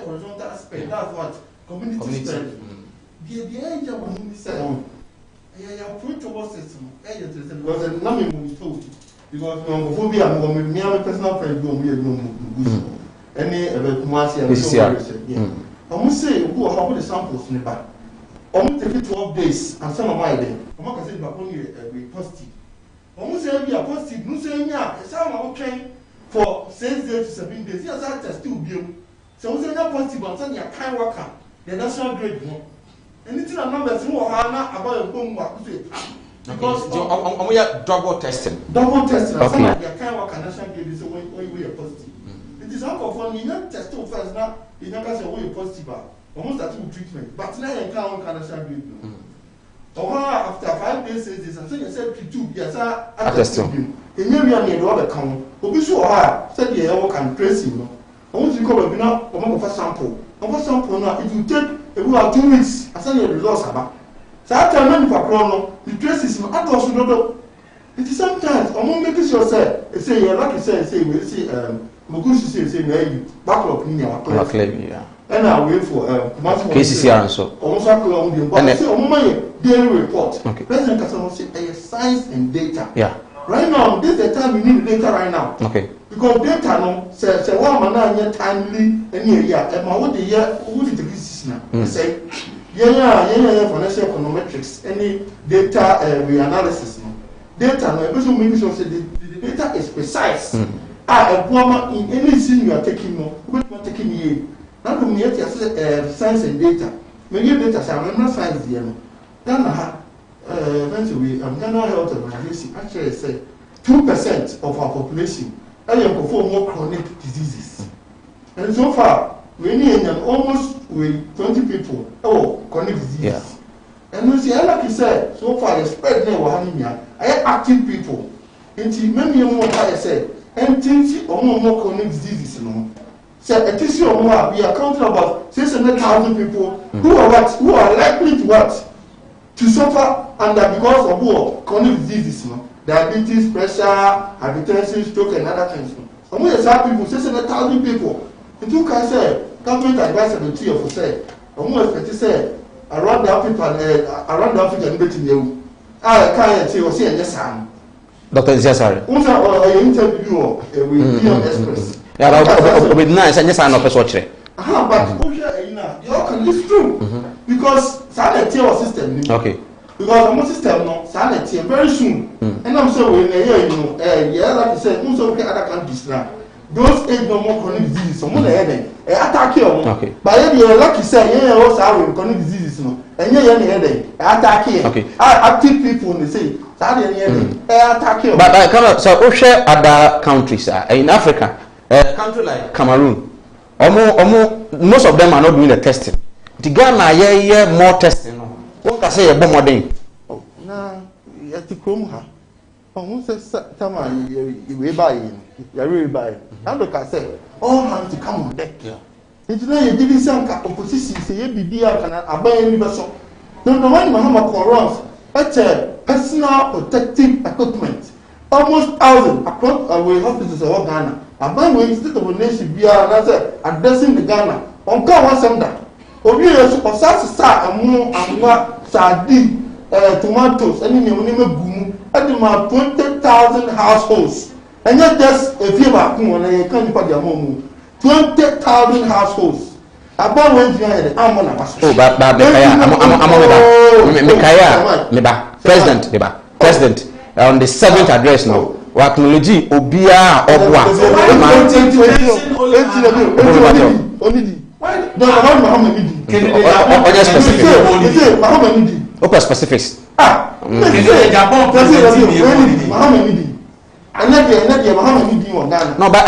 Horizontal spread. That's what community spread. The age of community spread. Yeah, approach towards it. Because the number is told. Because homophobia and personal friends don't any almost say who are how the samples in the back. Almost take 12 days and some of my day. I'm not saying about only a positive. Almost say we are positive. No saying yeah, some are okay for 6 days to 7 days. Yes, I test still be. So we say not positive, and saying you can't work out. The national grade one. Anything a number through Hana about a boom work. Because we are double testing. Double testing. Okay. Some of you can't work at national grade is when we are positive. It is unconfirmed. You not test first now. You never say we are positive. Almost that treatment. But now you can't national grade. After 5 days, 6 days, I think you said 2 years. I testing. In your near the other count. But we saw her said you can trace him. I want to call a winner of a sample. Of a sample now, it will take about 2 weeks. I send you the results about. So after a month for chrono, the traces no at all no. It is sometimes I'm making sure say like you say we see Mogusi say maybe backlog in your claim. Yeah. And I wait for KCCR and so. Almost but say my daily report. Okay. President Kasano say science and data. Yeah. Right now, this is the time we need the data right now. Okay. Because data no say one man timely any year and my what the year who did this now. Say financial econometrics, any data reanalysis. Data no every make sure say the data is precise. A woman in anything you are taking no, what you are taking here. Now the me science and data. When you data say I'm not science here no. Ghana eventually Ghana Health Organization actually say 2% of our population are perform more chronic diseases. And so far we need almost with 20 people chronic disease. Yeah. And we see like you said, so far the spread now I active people. Until many more I said, and things more chronic diseases, So a tissue we are counting about 600,000 people who are likely to suffer under because of chronic diseases, The diabetes, pressure, hypertension, stroke, and other things. And when you say people, 600,000 people, and you can say, government advice and the tree of say, and we expect to say, around the Africa, and between you. I can't say, or say, yes, I'm. Dr. Zesari. Also, I interview with Beyond Express. Yeah, but nice, and yes, I'm not a watcher. But it's true. Because Saturday our system. Okay. Because our system no Saturday very soon. And I'm so when yeah, like you said, also okay other countries now. Those age no more chronic diseases. Someone attack you. Okay. But if you like you say, yeah, also have chronic diseases no. And attack you. Okay. Active people they say Saturday attack you. But come so we share other countries in Africa. A country like Cameroon. Most of them are not doing the testing. The Ghana, yeah, more testing. What can say a bomb day? Oh, nah, at the Chrome, huh? Oh, who's a time you buy you're really buying. And look, I say, all hands to come on deck. Yeah. It's not a giving some opposition, say, be can I buy any vessel. No, the one Muhammad Corons, that's a personal protective equipment. Almost 1,000 across our hospitals of Ghana. About we instead of a nation be addressing the Ghana. On call one sender. Obi or Sasa and more and what sardine, tomatoes, and in the boom, and about 20,000 households. And not just a few back when I can't put your mom. 20,000 households. About when you had the Amon. Oh, but President, on the 7th address now. Technology obia obwa specifics no but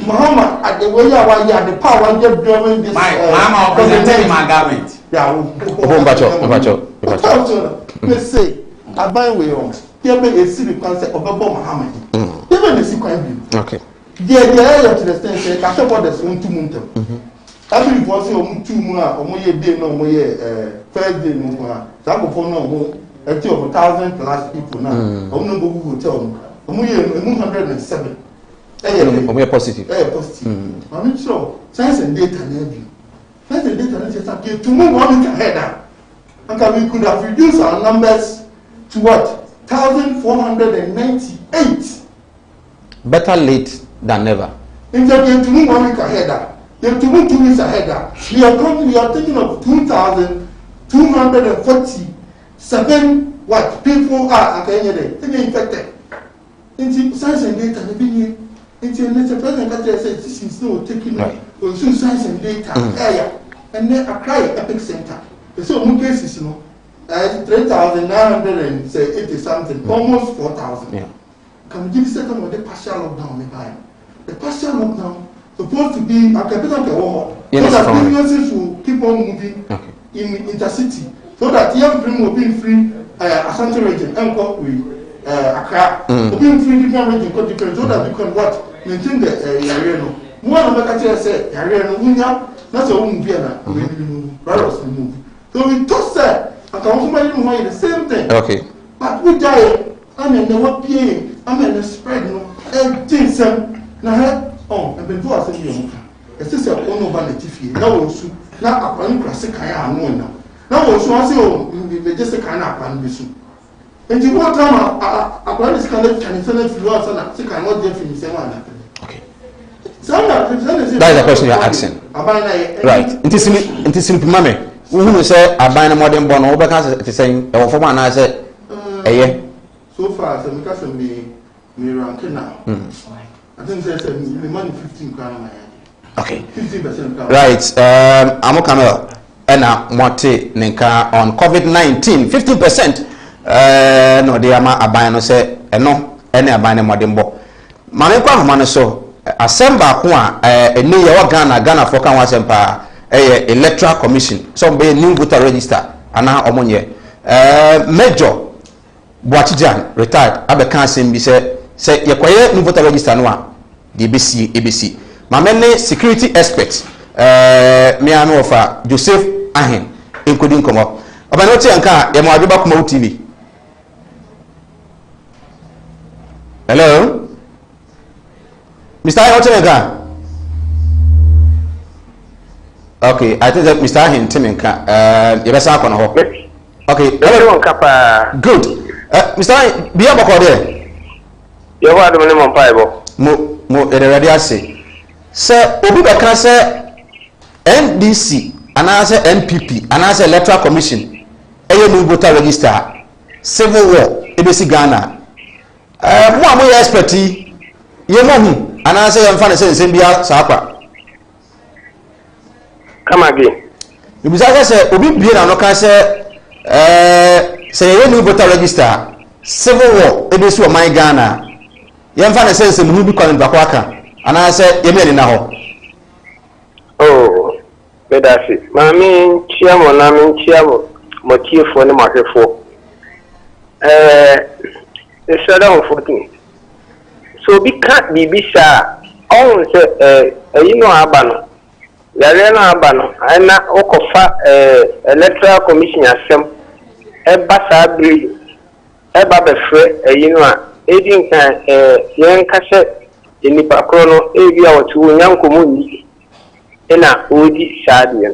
Muhammad at the way you are the power just driving this Mama presenting my government let's say I buy way on. Here be a silly concept of a bomb Muhammad. Even the sequence. Okay. The area to the extent say catch up what there's 1 2 months. Every was 2 months or more day no more first day no more. That go for no more. A few of 1,000 plus people now. I'm no go hotel. I'm 107. I'm positive. Positive. I'm sure science and data never. Science and data just appear to move on with ahead. And we could have reduced our numbers to what? 1,498. Better late than never. In fact, you have to move 1 week ahead. You have to move 2 weeks ahead. We are thinking of 2,247 what people are infected. In science and data, the president said this is not taking science and data area, and then a cry epic center. So in cases, 3,980 something, almost 4,000. Yeah. Can we give a second of the partial lockdown? The partial lockdown supposed to be a capital of the war, so that businesses will keep on moving in intercity, so that young people will be free. Asante region, and we Accra, will be free different region, so that we can what maintain the area. One of the countries said, area no that's a woman virus move. So we just said. The same thing. Okay. But we die. I mean, they were paying. I mean, the spread. No, things. Now, I've been for a second. It's just a one over the TV. Now, also, now, a plan classic. I am one now. Now, also, I say, we just a kind of plan. And you want time, a plan is kind of can send it to us and I cannot get finish. Okay. That is the question you're asking. Right. It is simple, mommy. Who say I buy a modern bond over because saying or for one I said so far as because of me ranking now. I think there's the money 15 grand. Okay. 15%. Right. I'm Camera and Monte Nenka on COVID-19 15%. No they are buying no say no any buying a modern bond. Manekwa man so assemble kwa ni ya Ghana for kan wasempa electoral commission some be new voter register ana omonye major Boachijan retired abeka asem say yekoye new voter register no a the ABC mamene security expert me anu ofa Joseph Ahen including komo obanoti anka ye mo adwoba kuma TV Hello? Mr. Ahin, okay, I think that Mr. Ahin Timinka, you best on ho. Okay, good. Mr. Ahin, be able to there. You are the minimum five. Mo eradiase. Sir, Obi Baka say NDC, and answer NPP, and answer Electoral Commission. AMU voter register, Civil War, ABC Ghana. Mo amoy expertise. Ye mo hu, and answer yam fan say Zambia Sapa. Come again. You be say Obi Bia na no can say AMU voter register, Civil War, ABC o my Ghana. Yam fan say mu bi kwani bakwaka. And I said, "Yemi na ho." Oh, that's it. Mami, chiamo, nami chiamo, motifo ni makefo. It's around 14. So we can't be bisa. On say, you know abano. Yare na abano. Ana okofa electoral commission asem. Eba sabri. Eba befre. You know, edin kan yen kase. Nipa krono ebi a wotu nyankomo ni ena odi saade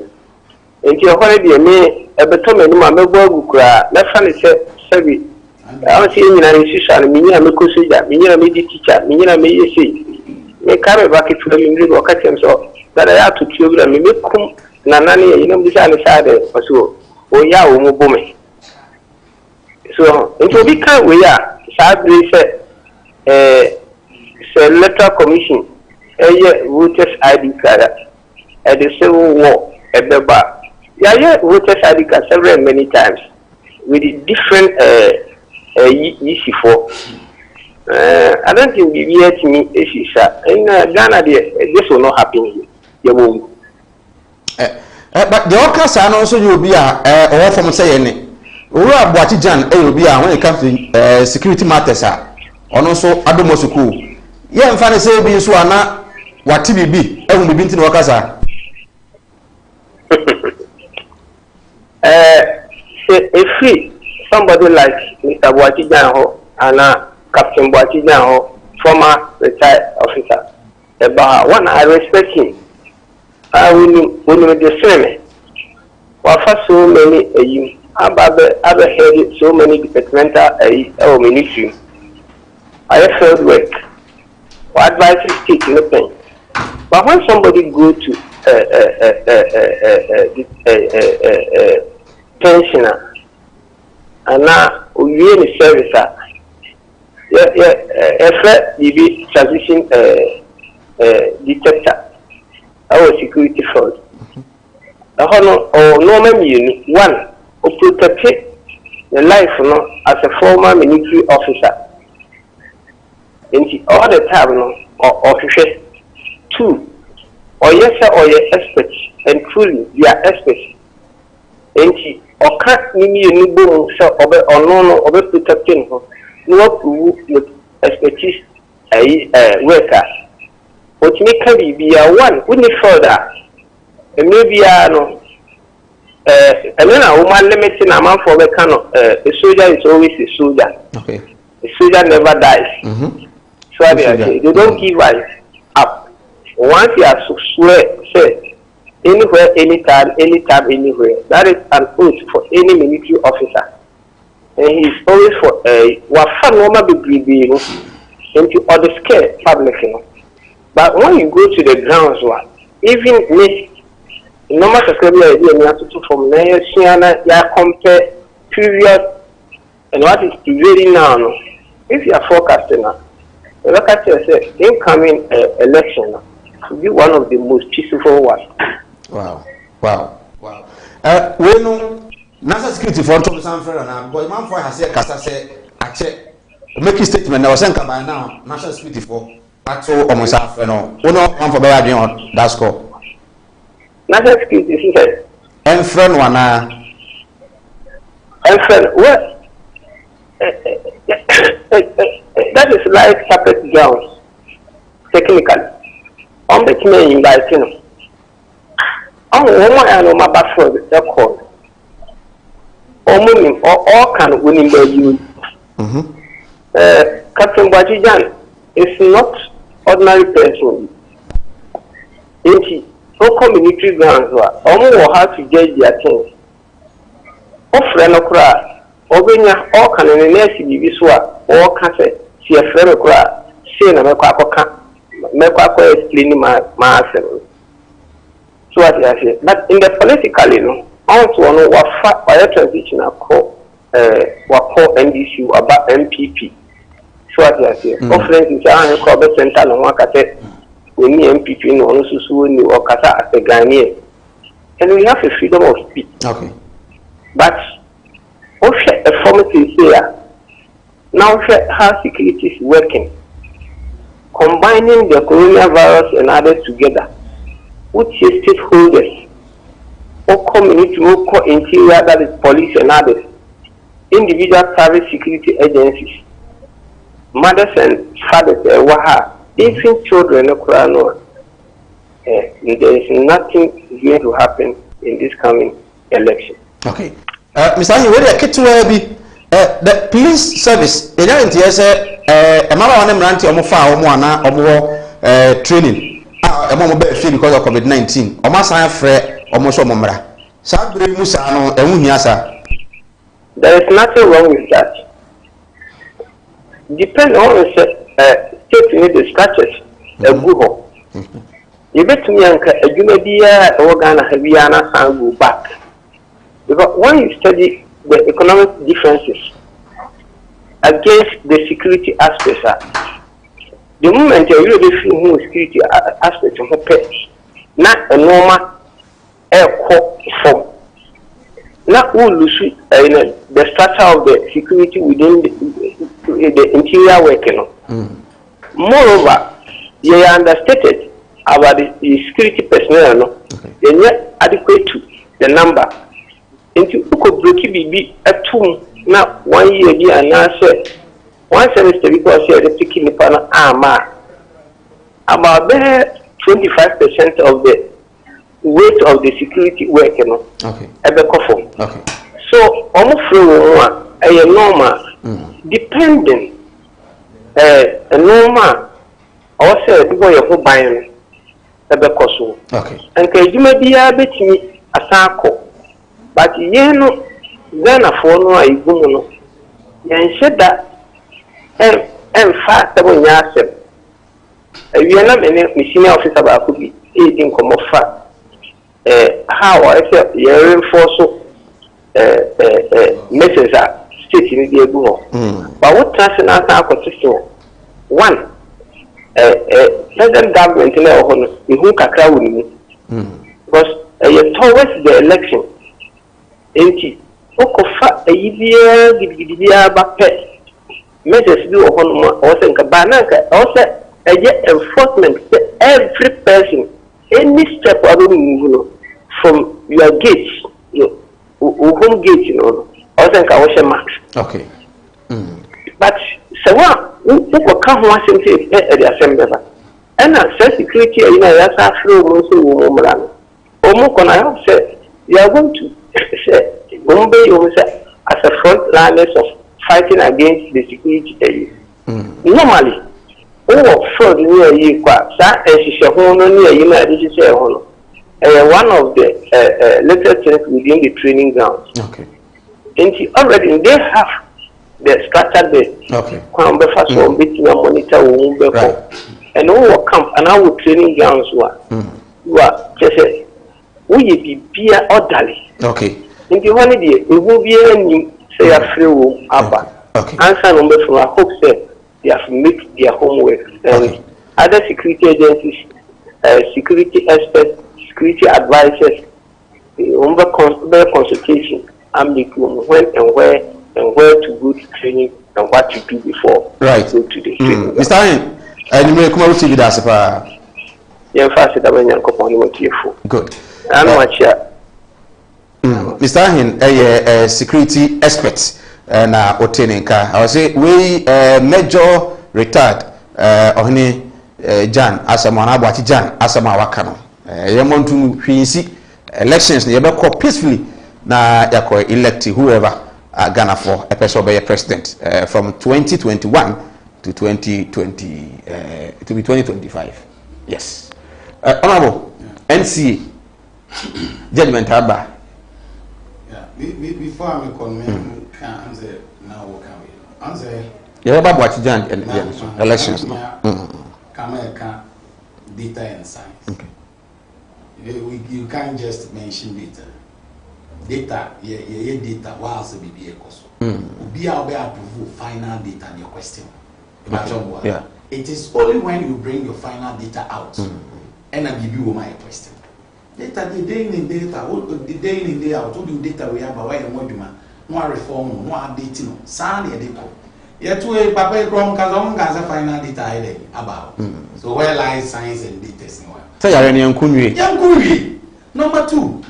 enti ohore de me ebeto mani ma mebo agukura na fa ne se sebi awo se nyina ni sisa no minya me kosoja minya me di teacher minya me yesi me kare ba ke tuwa mi ndo wakati amso dada ya tutu obira me kum na nane ye no bisa ne saade oso o ya wo mo bome so enti obi kan we ya saade se Electoral Commission, voters ID card, at the Civil War, at the bar. Yeah, voters ID card several many times with different issue for. I don't think we hear to me issue, sir. In Ghana, this will not happen. You won't. But the Okas are also you be or from saying, Ura Boatijan, will be when it comes to security matters, and also Adomosuku. Yeah, mfano say bi so ana wati bibi ehun bibi nti na wakasa if somebody like Mr. Boatijan ho and Captain Boatijan ho, former retired officer, one I respect him. I will the same. Wafa so many I've heard so many departmental ministry. I have felt work. Advice is taking nothing. But when somebody go to pensioner and now we in service, the transition detector, our security fraud. Normally, one who protect the life as a former military officer. All the time, official. Two, or yes, or your experts, and truly, they are experts. Or can't mean you know, so or no, or protecting not with expertise, worker. What may be a one, wouldn't further, and maybe no. And then a woman limiting amount for the canon. A soldier is always a soldier. Okay. A soldier never dies. So they don't give us up. Once you are say anywhere, anytime, anywhere. That is an oath for any military officer. And he's always for a wafan be into other scare public. But when you go to the grounds, even me, normal subscriber idea from Siena, you compare previous and what is prevailing now. If you are forecasting now. Look at yourself, incoming election to be one of the most peaceful ones. Wow. We know national security for San Fernando, but man for has said, Casta said, I check, make a statement. I was saying by now, national security for that's all almost half, no, one for Bayard on that score. National security, he said, and friend one, what? That is like carpet gowns, technically. On the team in Latino. On the woman and on my bathroom, they're called. Or all kind of winning by you. Captain Bajijan is not ordinary person. Local military grounds will have to judge their things. Offering a cry, Obina, all can in the Viswa, all can say, see a friend of cry, saying a Mekako explaining myself. So as I say, but in the political, also know what fact by a transition what call NDC about MPP. So as I say, offering is a Corbett Center and one cassette. We need MPP no one so new or Kasa as a Ghanaian. And we have a freedom of speech. Okay. But a formative here now how security is working. Combining the coronavirus and others together, which is stakeholders, or community, or interior, that is police and others, individual private security agencies, mothers and fathers, even children, there is nothing going to happen in this coming election. Okay. Mr. Ahi, where the police service, they don't say, a mother on them ranty or more training. A moment because of COVID-19. Or must I fret or more momra. Sabri Musano, and Munyasa. There is nothing wrong with that. Depend on taking the structures a Google. You bet me a Jumedia organ Haviana and go back. Because when you study the economic differences against the security aspects, the moment you really feel more security aspects of a pet, not a normal air form. Not all the structure of the security within the interior working. Moreover, they are understated about the security personnel. They are not adequate to the number. Into Uko at 2 now 1 year and answer 1 semester because the picking upon armor. About there 25% of the weight of the security working. Okay. Okay. So almost from a normal depending a normal also people you buying okay. And you may be a bit me a circle. But you know, then a phone or a woman, and said that, and fast when you ask them. You are not a machine officer about could be 18 come of fat. How I said, you reinforce messages are stating the Google. But what transnational consistent? One, present government in our home, who can crowd with me. Because towards the election. Enti okofa ayibia gidigidibia bape measures bi ohonuma osenka bananka ose enforcement every person any step from your gate home gate osenka wo max. Okay. But so what come one thing at the assembly and security yasa flow mo so wo mra omo kona say you are going to say Bombay as a front liners of fighting against the security. Normally, all fraud near you, that is near you, one of the latest things within the training grounds. Okay. And already they have the structure there. Okay. Monitor, and all camp and our training grounds were just we be orderly. Okay. In the holiday, it will be any say a free room upper. Okay. Answer number from our hope say they have made their homework. And other security agencies, security experts, security advisors, under consultation, and when and where to go to training and what to do before. Right. Go to the training. Mr. Ayin, you may come out to the yeah, fast that good. I'm not sure. Mr. Ahin, a security expert na Otenenka. I would say we major retired Ohini Jan Asama Abwati Jan Asama Wakano. Yamontu Hwinsi elections na yebeko peacefully na yako elect whoever Ghana for a person be president from 2021 to 2020. It will be 2025. Yes. Honorable NCA judgment Abba. Yeah. Before I'm calling, I'm say now what can we? I'm say. Yeah, about what elections. Come data and science. Okay. You can't just mention data. Data, yeah, data. What else will be a cost? Be able to final data in your question. Yeah. It is only when you bring your final data out and I give you my question. Data, the day in data, the day in day out, all the data we have, why and what you man, no reform, no updating, sound a deco. Yet, to a papa from Kazon has a final data about. So, where lies science and data? Say, I am Yankuri. Number 2.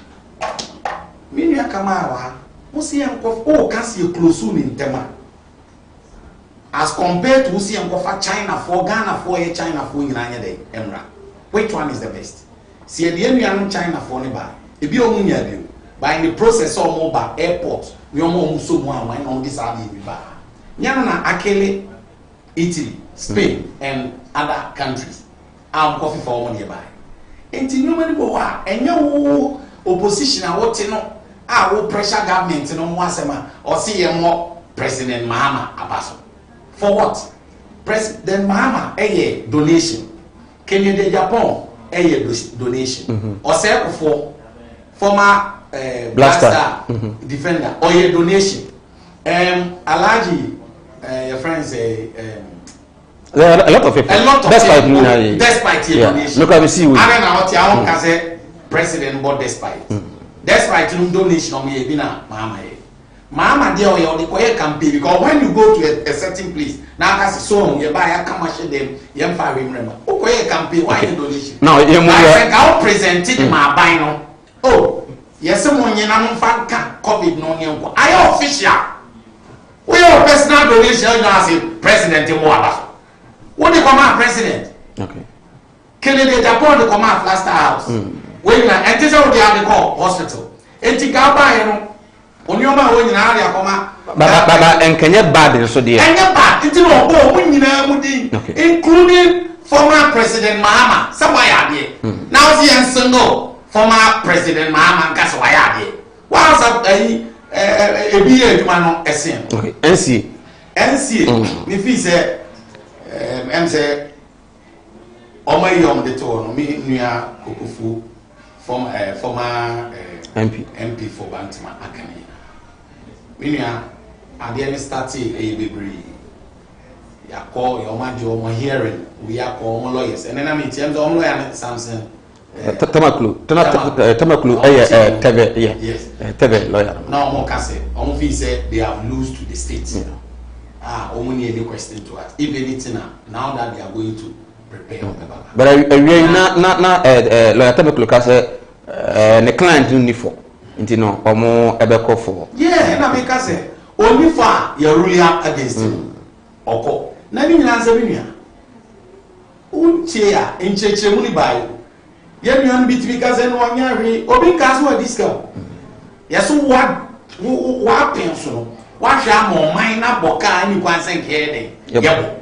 Minya Kamawa, Musi and Kof, oh, can't you close soon in Tema? As compared to Musi and Kofa China for Ghana for a China for in Day, Emra. Which one is the best? See, the Indian China for nearby. If you only you, by the process of mobile airport, we almost so one when on this are the bar. Yana Akele, Italy, Spain, and other countries. I'm coffee for one nearby. And you know, and your opposition are what you know. Our pressure government in Mwasema or see more President Mahama Abaso. For what? President Mahama a donation. Kenya de Japan a donation. Or say for former blaster defender or a donation. Alaji, your friends say there are a lot of people. Despite your donation. Look at see. I don't know what you say. President, but despite. Despite donation on me, Mama dear, you the campaign because when you go to a certain place, now I so you buy a commercial them, you have remember. Okay, campaign, why donation? Now, you I'll present it my bino. Oh, yes, someone you know, COVID no. I official. We are personal donation, you know, President Moaba. What do you come out, President? Okay. Kennedy Japan, the come out last house. When you enter the call hospital, and take out by on your man when you are and can you bad so dear? And you're bad, it's no when you know, including former President Mahama, somewhere now the answer no, former President Mahama, that's why I did. What's up a beer to man a sin? Okay, NC, if he said, say, oh my young the tone, me near Kukufu. Former MP for Bantama Akane. Minya, at the end started a baby. You call your majo hearing, we are called lawyers, and then I mean, James on lawyer Samson. Tamaklu, Tebe, yes, Tebe lawyer. No more cassette. On fee said they have lose to the states. Only any question to us. If anything, now that they are going to. But I really not lawyer Tamaklu Casse, the client only for. Into no, or more ever for. Yeah, and I make us say, only far you're ruling up against him. Oko. Nani answer me. Unchea, in church, only by. Yet you unbeat because and 1 year, or because what discount. Yes, what pencil? What shall more minor boca and you can say, Yep.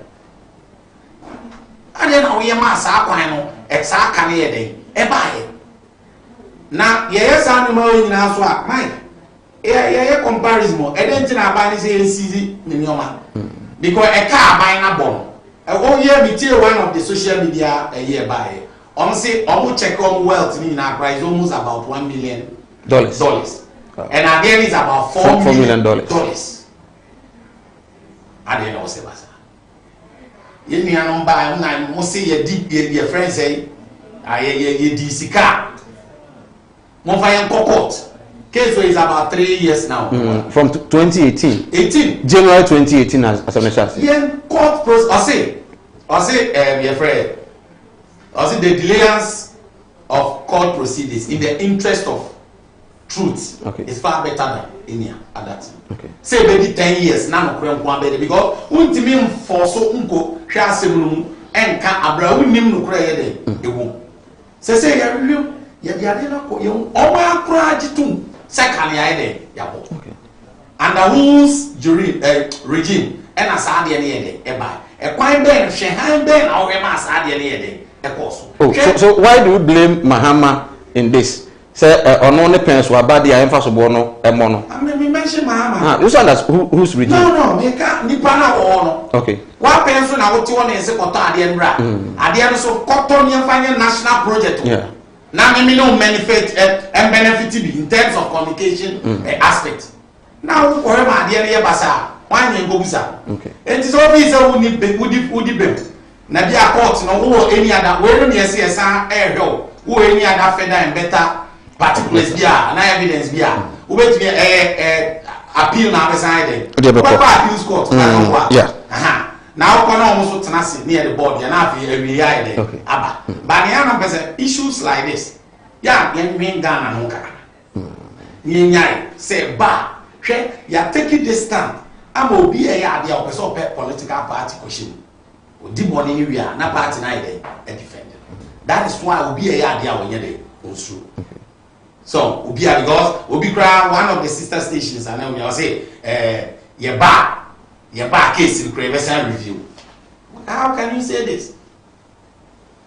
I don't know, we are Massacano, exactly a day, a buy. Now, yes, animal in our swap, Mike. A comparison, and then I buy this easy minimum. Because a car buying a bond. A whole year, we tell one of the social media a year by. Honestly, almost check on wealth in our price almost about $1 million. And again, it's about $4 million. I didn't know, Sebasa. You know, I must say, your friends say, I DC car. Monfire Cocotte. Case is about 3 years now. From 2018. January 2018 as a message. Yeah, court process. I say, your friend. I say the delayance of court proceedings in the interest of truth is far better than India at that time. Say maybe 10 years now because we mean for so unko shasem and can abra nim no kra ye dey say ya review ya dia dey na ko ye o ma kra jitum second ya dey ya bo under whose regime ɛna saa adeɛ no yɛ den ɛba ɛkwan bɛn hwɛ han bɛn na ɔhwɛ ma saa adeɛ no yɛ den ɛkɔ so. Oh, so why do you blame Mahama in this? Say ono ne pens wa bad ya emfa so bo no emo no. I mean, we mention Mahama. You understand who's regime? No, me ka nipa na wo no. Okay. Wa pens na wo ti wo na se koto ade nra. Ade no so koto ne mfa national project. Yeah. Na me no benefit and benefit be in terms of communication aspect. Now wo ko ma ade ne ye basa. Wan ye go busa. Okay. Enti so bi se wo ni udi bem. Na bi a court no wo any other we no ne se esa ehwe wo any other further and better particulars bia na evidence bia ubetumi appeal na beside dem what appeals court na no wa aha na uko na omo so tenase near the board ya na afi awie ya ide aba but ya na pese issues like this ya yen Ghana no kaka nyanyai say ba hwe ya take this stand ama obi ya ade opese ope political party question odi boni ni wi na party na ide defend that is why obi ya ade a wonye dey onsu. So, Ubia, because Ubikra, one of the sister stations, and then we say, your bar case in Crevesan review. How can you say this?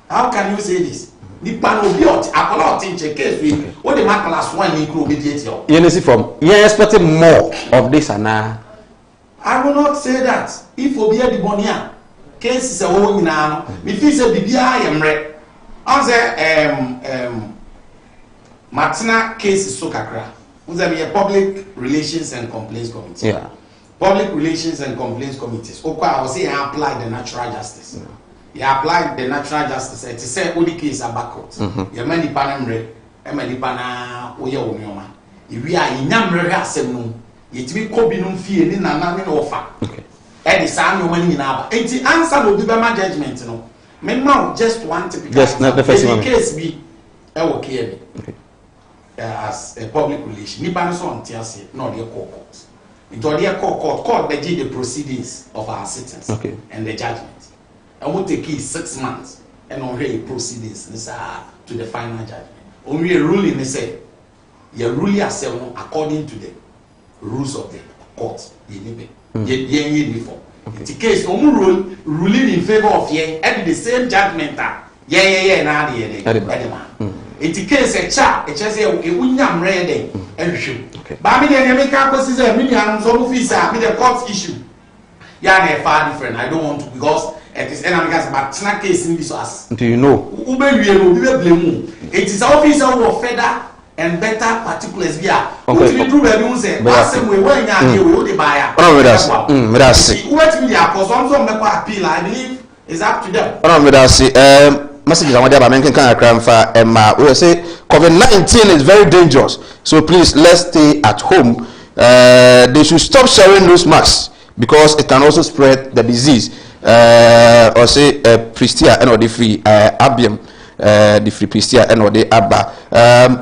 How can you say this? The panel built, a lot in case we what the mark last one in crew mediate you. You see from you're expecting more of this and now. I will not say that. If Ubia the Bonia case is a woman now, if it's a BBI, I am ready. I say, Martina case is so kakra. There be a public relations and complaints committee. Yeah. Public relations and complaints committees. Okay, I will say I apply the natural justice. You apply the natural justice. It is say all the case are backwards. You many panamre, many pana oye onyoma. If we are in yamre asem, it will ko binum fie ni na na no offer. Okay. And the same no money na ba. Enti answer no be my judgment no. Me now just one typical. Yes, not the first one. The case be okay. As a public relation, nipa no so on tiase no dey court. Into dey court beji the proceedings of our sittings and the judgment. And we take 6 months and on hear proceedings to the final judgment. Only a ruling they say you rule yourself according to the rules of the court. Ye before. The case ruling in favor of ye and the same judgment na the in the case a cha, it says a winyam ready and shoe. But I mean, make up a million so visa, with the court issue. Yeah, far different. I don't want to because it is enemies, but snack case in this us. Do you know? It is officer of feather and better particulars. Yeah, okay. We do the say, same way when you are the buyer. Oh, with us. With us. What we are for some appeal, I believe, is up to them. Oh, with us. Messages I want to crime for Emma. We say COVID-19 is very dangerous, so please let's stay at home. They should stop sharing those masks because it can also spread the disease. Or say Pristia and or the free Abium, the free Pristia and or the Abba.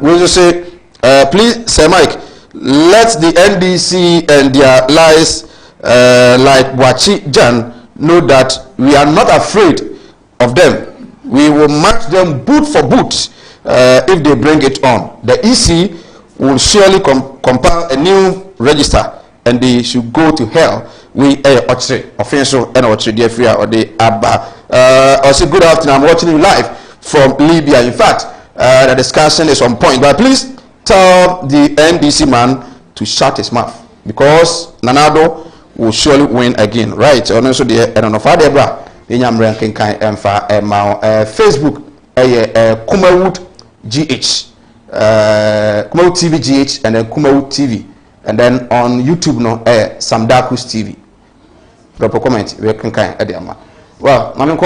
We also say please, Sir Mike, let the NDC and their lies like Wachi Jan know that we are not afraid of them. We will match them boot for boot if they bring it on. The EC will surely compile a new register and they should go to hell. We offensive and dear free or the Abba. Also, good afternoon. I'm watching you live from Libya. In fact, the discussion is on point. But please tell the NDC man to shut his mouth because Nanado will surely win again. Right? And also the Enonofadebra. Facebook Kumawood GH Kumawood TV GH and then Kumawood TV and then on YouTube no Samdakus TV. Drop a comment we can well I'm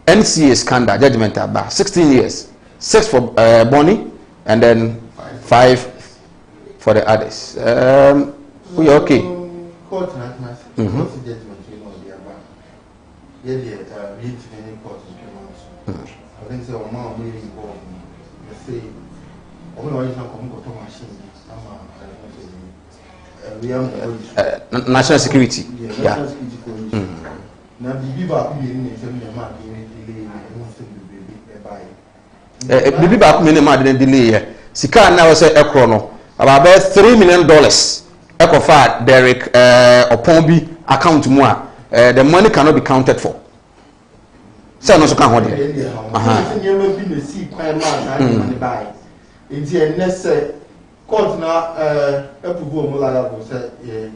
NCA scandal judgment about 16 years 6 for Bonnie and then 5 for the others. We okay. Yeah, read any court in I think so. Mom, maybe involved. Let's say, national security. Yeah. Now, the Bibi back minimum didn't delay. Sika now say a chrono about $3 million Ecofa Derek Opombi account mu the money cannot be counted for. Say no so can hold there. Court na approve mo liable say ye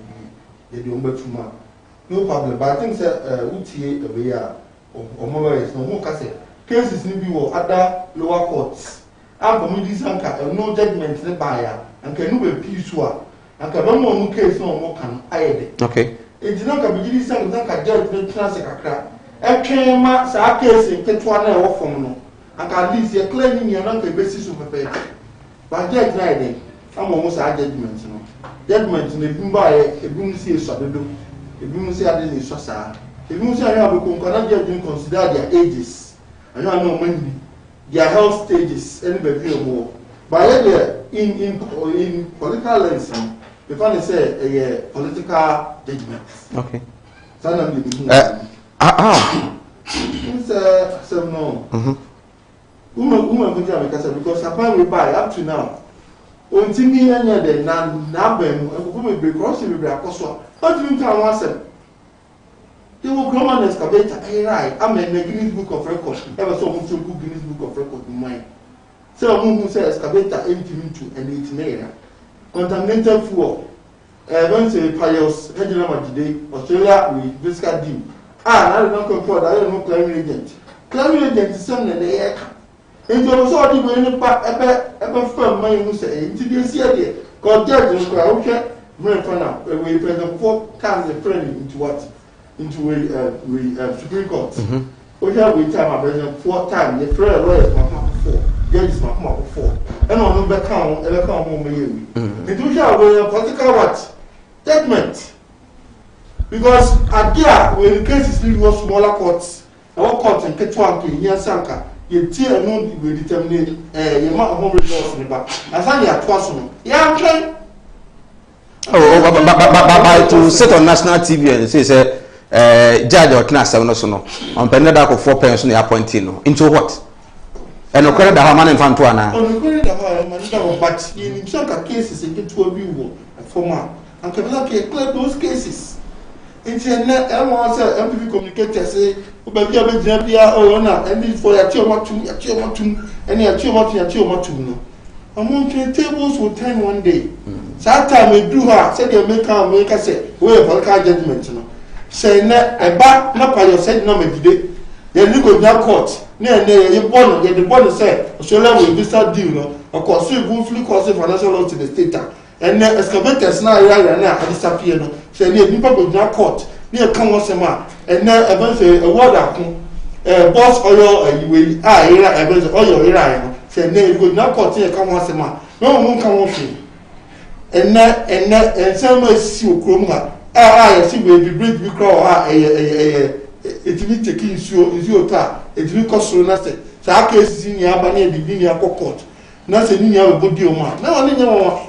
no problem, but I think say utie away is no more say cases ni bi wo other lower courts and communities anka no judgment ne buyer and can no be peace wa and can no case no more can ayede. Okay. It na ka bigidi say na judge ne tena se kakra e twen ma sa case ketwa na e wo fom no and at least ye claim ni na ka basis of paper but judge na ide am almost a judgment no judgment na bi ba ye ebi si esododo ebi mu si ade ni so saa ebi mu si anya be ko na judge consider their ages and you know many their health stages any baby more but in political lens we can say a political judgment. Okay. Sana bi so no woman go tell me because apparently by up to now ontimi anya de na bam ko me be cross me be akoso how do you can one say they will come on excavator right I'm in the Guinness Book of Records ever so much Guinness Book of Records in mine so who say excavator empty to and it near contaminated fuel when say pious Regina Majide Australia with fiscal deal now they don't control I don't know climate agent is something the air and you also do any part ever firm money who say into this year because judge no okay when for now we present four times the friend into what into a Supreme Court. We have we time present 4 times the prayer lawyers for judges for and on back count ever come home me it we have a political what judgment because at there when the cases lead was smaller courts our court and ketwa here sanka you tie no we determine you ma home results in back as I ya twaso no ya okay but to sit on national TV and say judge or class no so no on penada ko 4 pence no appointing no into what and no credit that man in fanto ana on credit that man that but in some cases in to obi wo former and can clear those cases internet and one say MPP communicator say obabi abegina bia o na and for ya tiomatum and ya tiomatum no among tables will turn one day that time we do her say they make say we political judgment no say na eba na pa your said no medide ye legal na court na ye born ye the born say Australia will visa deal no of course we go fully cause financial loss to the state and na excavators na area na disappear no say na nipa go na court na e kan won ma and na eba say a word akun boss oyo we area eba say oyo area no say na go na court e kan won ma no mo kan won fi and some si okrom ha you see we bridge we crawl it will take you ta it will cost you nothing so our case in ya ba na di ni court na say ni ya body o ma na won nya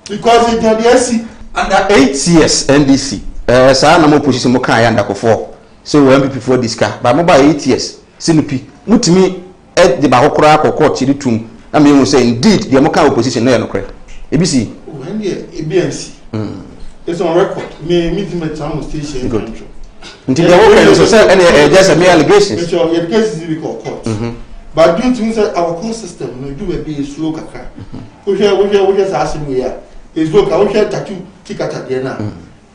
because it dey see under 8 years NDC sa na mo position mo kan ya ndakofo so MPP for diska ba mo ba 8 years sinupi mutimi de ba kokora akoko chiri tum na me say indeed the mo kan opposition no ya no kre ebisi when the ABNC it's on record me meeting my town station good until the work so say any just a mere allegations your case is we call court but due to our court system no do a be slow kaka we hear say we here is look I hear tatu tikata there na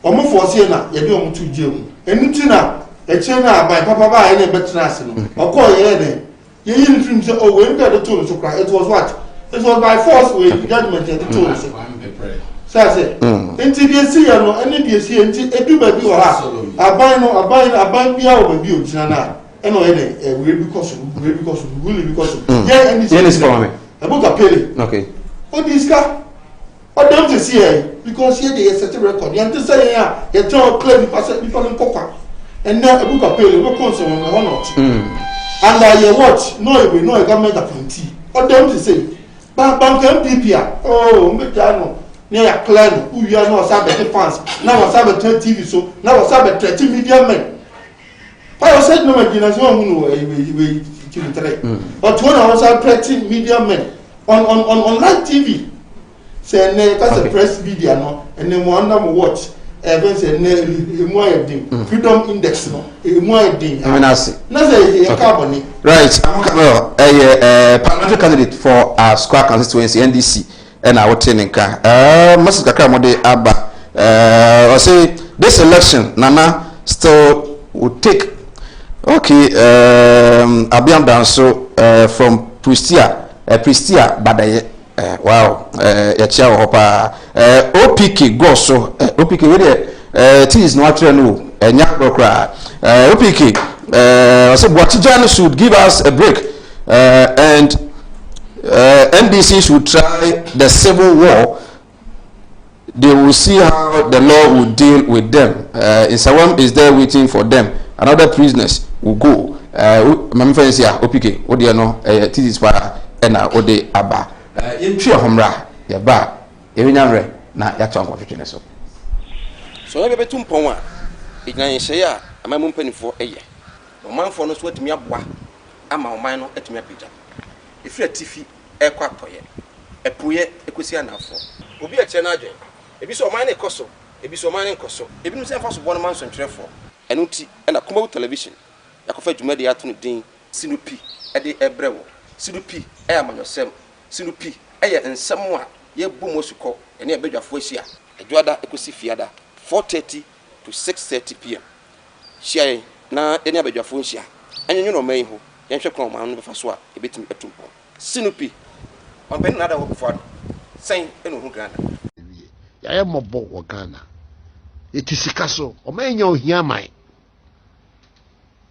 omo force here na ye dey omo tu je mu enu na e che na abai papa ba ye na betra ase no okọ ye dey ye yin trim say oh we got the tool so cry it was what it was by force we judgment the tool so say enti dey see ya no eni dey see enti edu ba bi wo ha aban bia wo ba bi o jina na e no ye dey we because yeah and this for me abuka pele okay o diska o dem to see here because here dey set record yan to say ya ye tell clear the person before them kokwa and now abuka pele we come so no not and you watch no we no government appointee o dem to say ba MPP oh me no na ya clear no uya no sabe fans na wa sabe TV so na wa sabe 30 media men pa said no imagination hu no we but when I was 30 media men on live TV Say ne ka se press media no ene mo under mo watch even say ne emu ayedin freedom index no emu ayedin na say e carbon right parliamentary candidate for our square constituency NDC and our training car Mrs. Kakra Mode Abba I say this election Nana still would take Abiam Danso from Pristia Badaye wow yachia hopa OPK go so OPK we there things no actually no enya brokra OPK so Bwatijani should give us a break and NDC should try the civil war. They will see how the law will deal with them. Insawam is there waiting for them. Another prisoners will go. Mami friends here, OPK, odi no this para ena odi aba. Yentwi ahomra ya ba ewenyanre na yato ankwotwetwe so. So na bebetu mpon a ignan hye a amammu mpanifo eye. Omanfo no so atumi aboa ama oman no atumi apija. Efira tifi ekwa toye. Epuye ekosi anafo. Obi a che na adwen. Ebi so oman ne koso, ebi so oman ne nkoso. Ebi no se mfa so bo no man so ntwerefo. Eno ti na Kumawu television. Yakofa dwuma de ato no din Sinupi ede ebrewo. Sinupi amanyosem. Sinupi ensem a ye bomo suko ene ebedwafo ahia. Adwada ekosi fiada 4:30 to 6:30 p.m. Shia na ene abedwafo ahia. Anyenyo no man ho. Yenhwe kron man no befa so a ebetimi atumpo. Sinupi on ben nada wo before sen eno hu Ghana. Ya mobo wo Ghana. Etisika so o manya ohia man.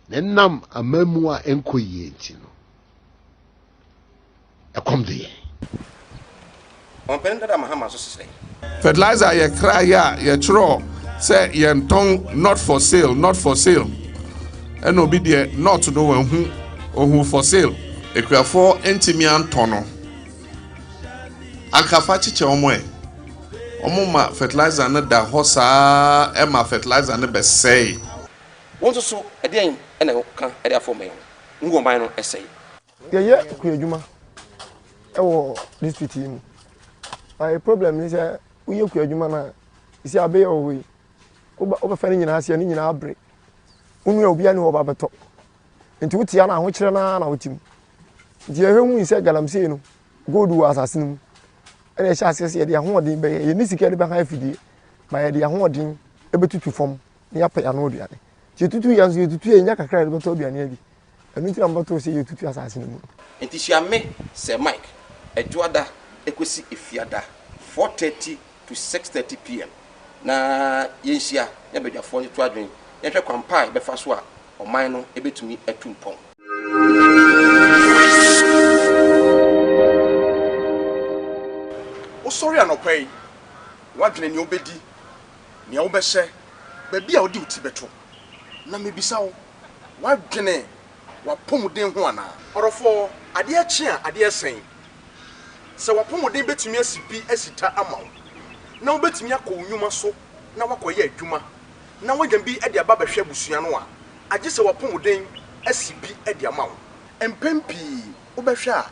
Nenam amamu a enkoyie nti no. Ekomde on ben nada mahama so sisle. Fertilizer ye cry ya ye tro say ye nton not for sale and obi de not no hu for sale ekuafo entimi antono akafa chiche omoma fertilizer na da hosa ema fertilizer na be say won so eden ena kan ede afọ me ngo man no esay ye ku adwuma ewo district yi mu ai problem ni say uye ku adwuma na isi abe o we oba fa ni nyina ase ni nyina abre unu obi ani oba beto nti wutia na ho kire na wutim nti ehemu ise galamsey no gold wa asase no ene sha asese ye de ahoden be ye ni sika de be ha fidie ma ye de ahoden ebetutu fom ni apa ya no oduane ti tutu yanzu ye tutu enya kakra de beto oduane abi enu ti ambato se ye tutu asase no nti Shiame se Mike Edwada ekosi efiada 4:30 to 6:30 p.m. na yenhia ya bedwafo ni to adwen yehwe kwampa befa so a oman no ebetumi atumpon o sorry anopai wadwene ni obedi ni obehye ba bia odi uti beto na mebisa wo wadwene wapomuden ho ana orofo ade achi a ade esen se wapomuden betumi asipi asita ama na obetumi akọ so na wakoye adwuma na wadwan bi ade aba behwe busua no a age se wapomuden asipi ade ama wo empempi obehwe a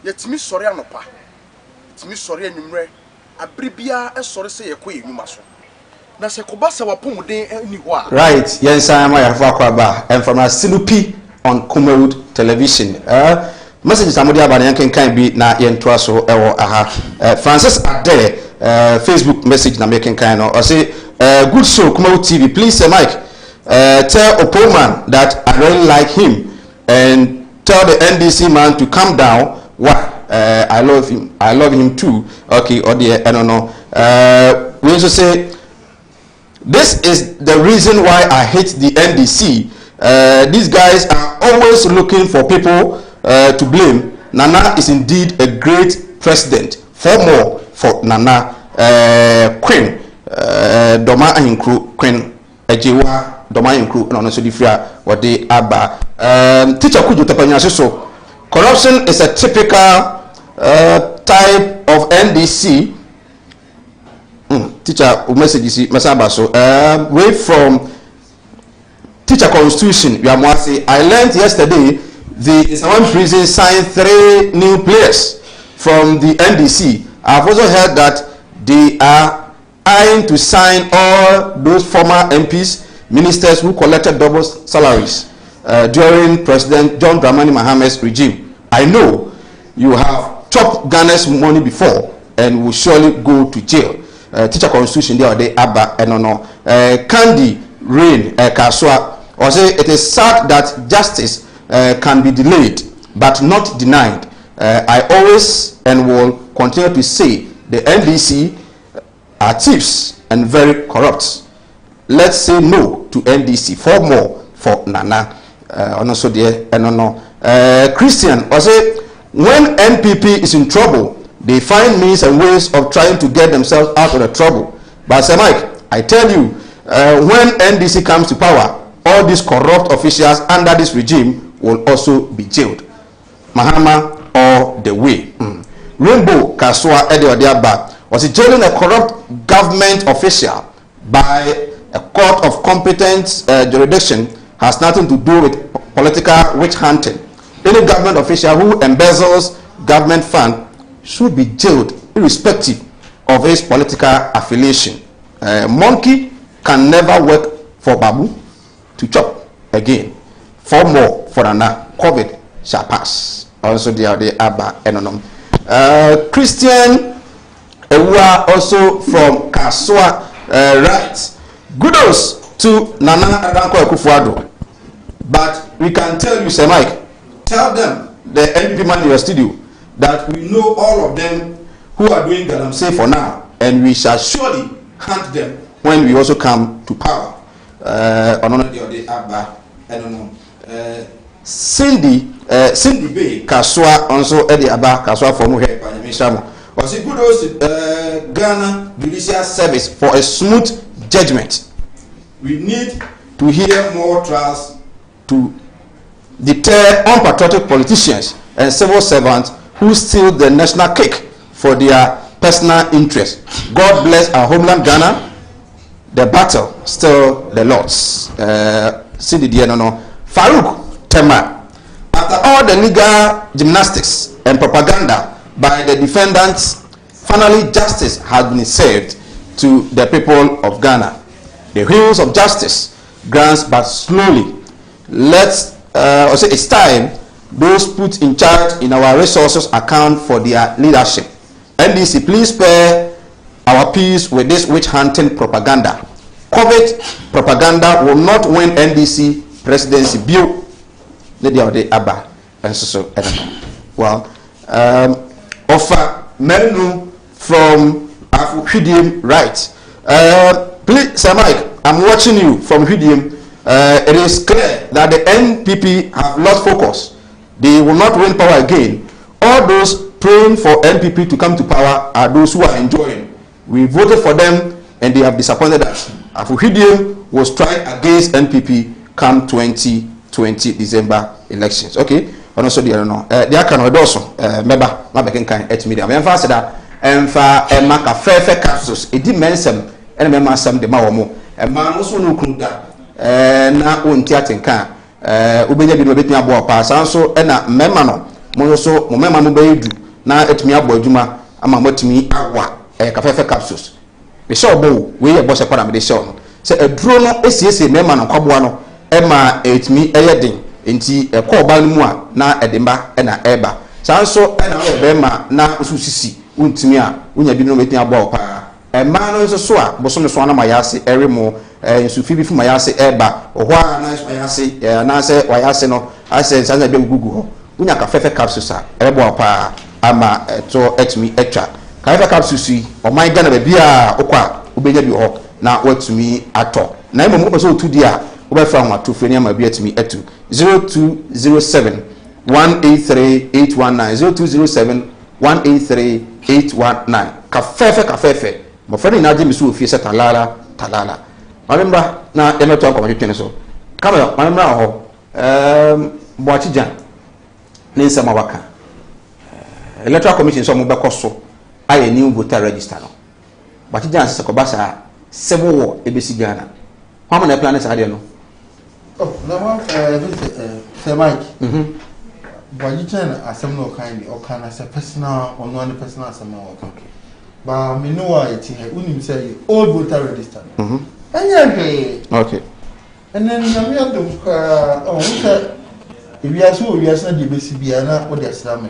yetimi sori anopa yetimi sori anwumre abribia esori se yekoye adwuma so na se koba se wapomuden ni ho a right yensan ma ya fa kwa ba and from Sinupi on Kumawu television messages amodi abana yanken kan bi na yentoa so ewo aha Francis Ade Facebook message na making kind of I say good show Kumawu TV please Mike tell Opoman that I really like him and tell the NDC man to calm down. Why? I love him too. Okay, or the I don't know. We also say this is the reason why I hate the NDC. These guys are always looking for people to blame. Nana is indeed a great president. 4 more for Nana. Queen Doma Ahinkru Queen Ejewa Doma Ahinkru and also Difria or the Abba. Teacher Kuju Tapanya so corruption is a typical type of NDC. Teacher message is Masaba so way from teacher constitution we are say I learned yesterday the Islam prison signed 3 new players from the NDC I've also heard that they are eyeing to sign all those former MPs, ministers who collected double salaries during President John Dramani Mahama's regime. I know you have chopped Ghana's money before and will surely go to jail. Teacher constitution there they Abba and Candy Rain Kaswa or say it is sad that justice can be delayed but not denied. I always and will continue to say the NDC are thieves and very corrupt. Let's say no to NDC. 4 more for Nana. Also there and Christian or say when NPP is in trouble, they find means and ways of trying to get themselves out of the trouble. But Sir Mike, I tell you, when NDC comes to power, all these corrupt officials under this regime will also be jailed. Mahama all the way. Rainbow Kaswa Ediodiaba was jailing a corrupt government official by a court of competent jurisdiction has nothing to do with political witch hunting. Any government official who embezzles government fund should be jailed irrespective of his political affiliation. Monkey can never work for Babu to chop again. 4 more for Nana. COVID shall pass. Also they are the Abba Enonom. Christian Ewa also from Kaswa right. Kudos to Nana Adanko Akufo-Addo. But we can tell you, Sir Mike, tell them, the NPP man in your studio, that we know all of them who are doing Galamsey for now, and we shall surely hunt them when we also come to power. Cindy Bay Kaswa also Eddie Abba Kaswa for Muhe Panyamishamo. Was it good Ghana Judicial Service for a smooth judgment? We need to hear more trials to deter unpatriotic politicians and civil servants who steal the national cake for their personal interest. God bless our homeland Ghana. The battle still the Lord's. Cindy Dianono. Farouk Tema. After all the legal gymnastics and propaganda by the defendants, finally justice has been served to the people of Ghana. The wheels of justice grants but slowly. Let's say it's time those put in charge in our resources account for their leadership. NDC, please spare our peace with this witch hunting propaganda. COVID propaganda will not win NDC presidency. Bill, Lady of the Abba, and so. Well, offer menu from Hwidim, right? Please, Sir Mike, I'm watching you from Hwidim. It is clear that the NPP have lost focus. They will not win power again. All those praying for NPP to come to power are those who are enjoying. We voted for them and they have disappointed us. Afuhidiem will strike against NPP come 2020 December elections. Okay? And also the no. They can also member Mabekin kan et media. Me fa seda emfa emaka fefe capsules. Edi mensem ene me masam de ma wo mo. E ma no so no kunda na onti atenka ubenya bi no betumi abo pa sanso na mema no mo so mo mema mo bayidu na etumi abo adwuma ama motumi awa ka fefe capsules. Be sure bo we ye bo se kwara me de sure no. Se aduro no esiesie mema no kwaboa no ema etumi eyeden enti ekọ ba no mu a na edemba na eba sanso na obema na ususisi untimi a unya bi no betumi abo pa ema no so a bosom so na mayase eremo nsufi bi fu mayase eba ohwa na mayase na se wayase no ase sanza be gugu ho unya ka fefe capsules a ebo pa ama to etumi etwa ka fefe capsules yi o man Ghana ba bia okwa ubenya bi ho na watumi ato na imo mo pese otudi a obefra ho atofre ni ama bi atumi etu 0207 183 819 0207 183 819 ka fefe mo fani na je mi so ofie se talala mamemba na emeto akwa twetwe so kamera mamemba ho boachijan ni nsema waka electoral commission so mo be koso aye new voter register no boachijan se ko basa civil war ebesi Ghana how na plan is ade no oh no Sir Mike But asem no kind or can as a personal or non personal asem okay. But me know why it here unim say old voter register. Okay. And then you have to if you are so, you are not the basic biana or the Islam.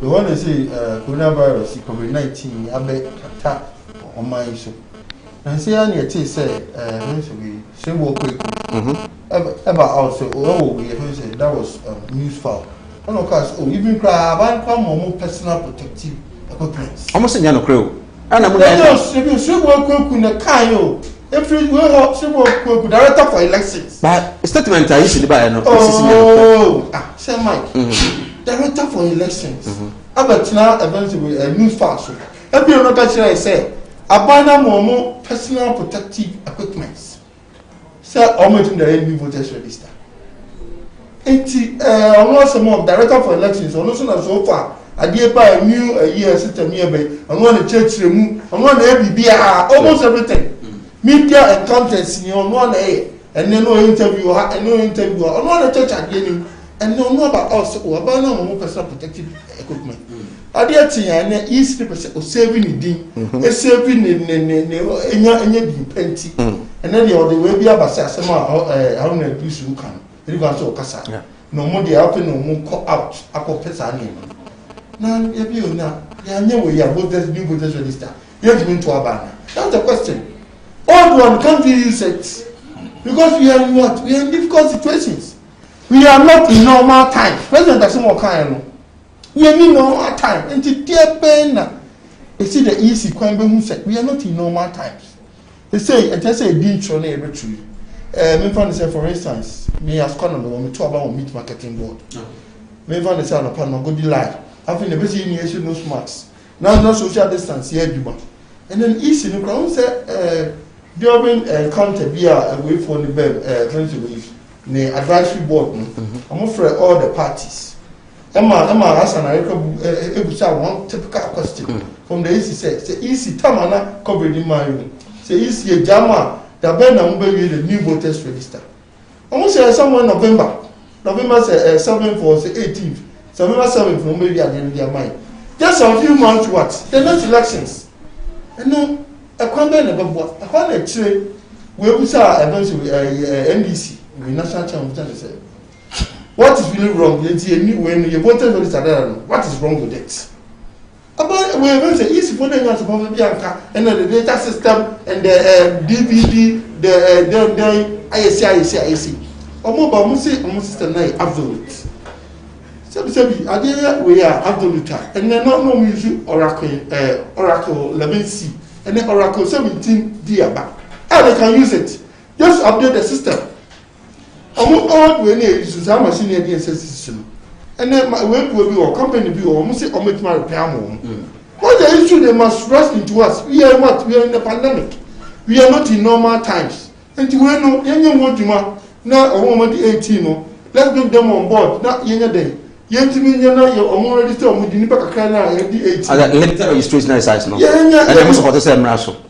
We want to say coronavirus, COVID-19, I bet attack on my issue. And say, I need to say, say, walk quick. Ever also, oh, we have said that was news file. And of course, even cry, one more personal protective equipment. Almost in Yano Crew. And I'm going to say, walk quick in the Kayo. If you will, she will quick director for elections. But statement I used to buy no. Oh, say Mike. Director for elections. But now, eventually, a news file. Every other person I say, abandon more personal protective equipment. Say, almost in the new voters register. Almost some more director for elections, or also so far. I did buy a new year system here, I want the church remove, I want the ABBR, almost everything. Media and contents in your one and then no interview, and no interview, on one church again, and no about us or about no more personal protective equipment. I did see an easy percent saving the a saving in your plenty, and then the other way be about some how many people can. You go to Casa. No more the open no more call out, Apple Pesani. Now, if you now, you know we are both new voters register. You have been to Abana. That's the question. Old one can't use it because we are in what? We are in difficult situations. We are not in normal times. President doesn't work kind. We are in normal time. And to dear Ben, they see the easy crime who said we are not in normal times. They say it just say didn't show every tree. Me find say for instance, me as corner when we talk about meat marketing board. Me find say on a panel go live. Having the basic initiation no smarts. Now no social distance here, and then easy no crowd say during counter via away from the bed, the advisory board. I'm afraid all the parties. Emma has an one typical question from the easy say easy tamana covered in my room. Say easy a jama the Ben the new voters register. Almost say someone November 7 for 18th, November 7 for maybe at the end of their mind. Just a few months what? The next elections. And no. A comment about a hundred trade we saw eventually NDC, the National Chamber said. What is really wrong? When you voted for this, what is wrong with it? About we eventually easy for them to probably Bianca and the data system and the DVD, the IC. Or more system absolute. So we are absolute, and they're not no music Oracle 11C. And then Oracle 17 diaba. How they can use it? Just update the system. All we need is to have machine here system. And then my work will be or company be or almost say omit my repair more. What the issue they must rush into us? We are what? We are in the pandemic. We are not in normal times. And you know, young want to now a woman 18. Let's get them on board. Not young day. Yet to me, you know, you're already told me the Nipa Kana at the 18. Limited registration is size now. Yeah, and I must have the same rational.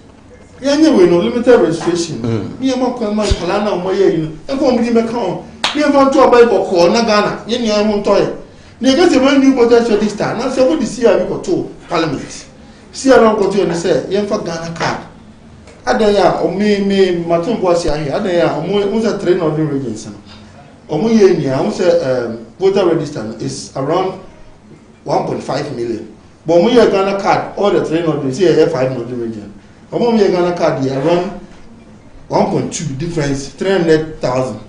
Yeah, anyway, no limited registration. Me and my Kalana, my and for me, account. We have gone to a Bible call Nagana, Yenya Montoya. They get a new voters register. Now, somebody see how we got to Parliament. See how I got to and say, Yen for Ghana card. Adaya, or me, Martin Boisia here. Adaya, almost a train of the regions. Omoyenia, I say voter register is around 1.5 million. But when you Ghana card, all the train of the say 5 million region. When you Ghana card, you around 1.2 difference, 300,000.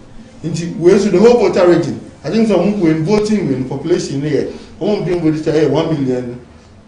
Into whereas the whole voter region, I think some when voting when population here, won't be registered 1 million,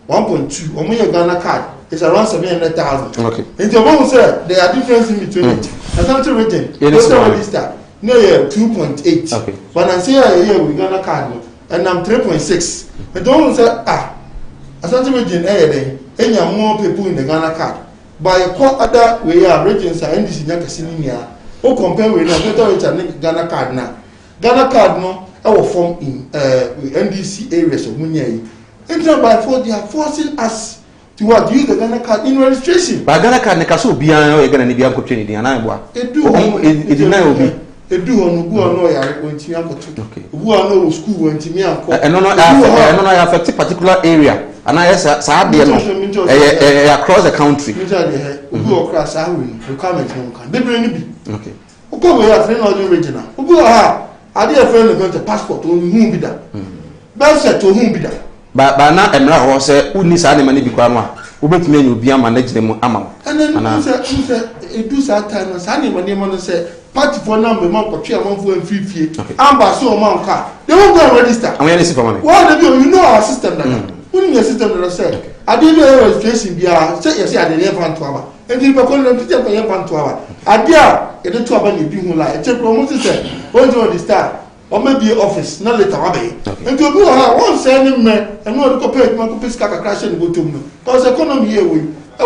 1.2. When you Ghana card, it's around 700,000. Okay. And the one said there are differences between it. The country region, voter register. No, yeah, 2.8. Okay. But I say here we Ghana card, and I'm 3.6. But don't say a certain region and you have more people in the Ghana card. By a other way, regions are in this Yakasinia. Who compare with the Ghana card now? Ghana card no, our form in NDC areas of Munyai. And by force, they are forcing us to what use the Ghana card in registration. But Ghana card, Nekaso Bian, you're going to be uncontrolled in Anagua. It deny will be. edu on gu on no yare ontimi akoto gu on no school ontimi anko no affect particular area and I say no across the country gu across our requirement no kan de bring bi okay uko we are friend of the regional ugu ha ade a friend go to passport on hu bi da ba set to hu bi da ba na emra ho se uni sa ne mani bi kwa no a ubetumi enye obi ama na gine mu ama ana say edu sa time no sa ne mani mo no say party for number man ko twa man fu amfifie amba so man ka they won't go register am we see for me what they do you know our system that when your system that say ade be registration bia say you say ade dey fan to aba enti be ko no teacher ko yen fan to aba ade a e dey to aba na bi hu la e che promote say when you register or maybe office na later wa be enti obi ha won say ni me e no ko pay ma ko pay ska kakra she ni go to mu because economy here we e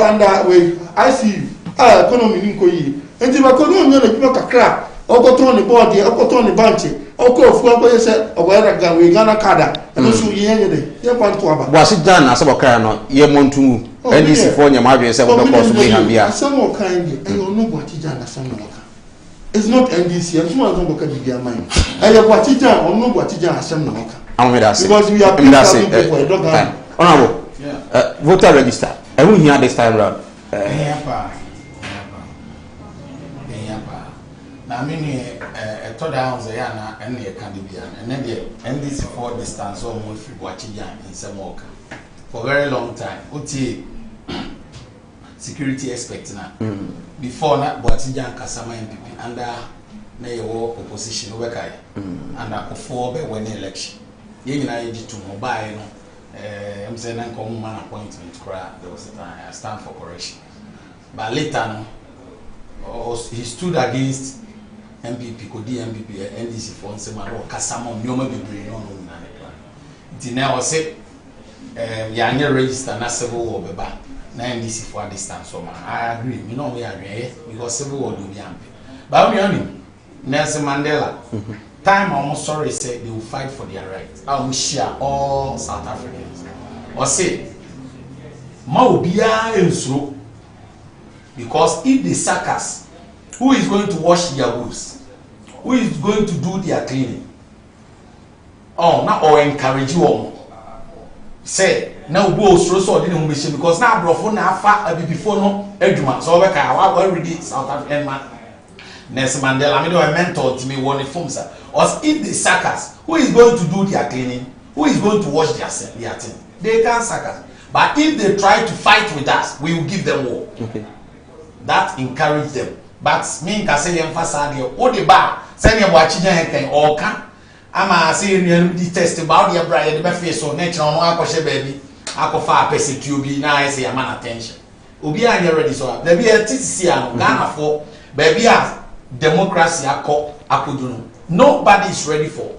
under we ICU economy ni ko yi enti ba ko no nyo na bi kakra okoton ni board okoton ni banche okofu akoye se ogoyera ga we Ghana kada no so yenye de ye kwanto aba wasi jan asebo kra no ye montumu ndc fo nya ma dwe se wo be ko so be hambia asemo kan ye e no bwati jan asemo ka it's not NDC and so azon boka bibia man e ye bwati jan ono bwati jan asemo ka amedase because we are people for dogan honorable voter register e hu hia this time round I mean, third house, and the academy, and then the NDC for distance almost watching in some work for a very long time. Uti security expecting before not watching Kasama MPP under Nayo opposition over under for when election. You know, to mobile, I'm saying, uncommon man appointment. There was a time I stand for correction, but later, he stood against. MPP ko di MPP NDC for nsema ro kasama nyoma bebre no no na ne plan nti na o se ya anya register na civil war beba na NDC for distance so man I agree me no we agree because civil war do be ampe ba we only Nelson Mandela time almost sorry say they will fight for their rights I will share all South Africans or say ma obia ensuro because if they sack us who is going to wash their goods? Who is going to do their cleaning? Oh, now or encourage you. Say now go so didn't mission because now bro na fa before no eduma so we ka wa already South African man. Nelson Mandela I mean a mentor to me one form sir. Or if they sack us, who is going to do their cleaning? Who is going to wash their thing? They can't sack us. But if they try to fight with us, we will give them war. Okay. That encourage them. But me can say emphasize the o de ba say ne watch jan kan o kan ama say the test about the bride the face so nature no akoshe baby akofa persecute bi na say am attention obi anya ready so na bi etisi an Ghana for baby as democracy akodu no nobody is ready for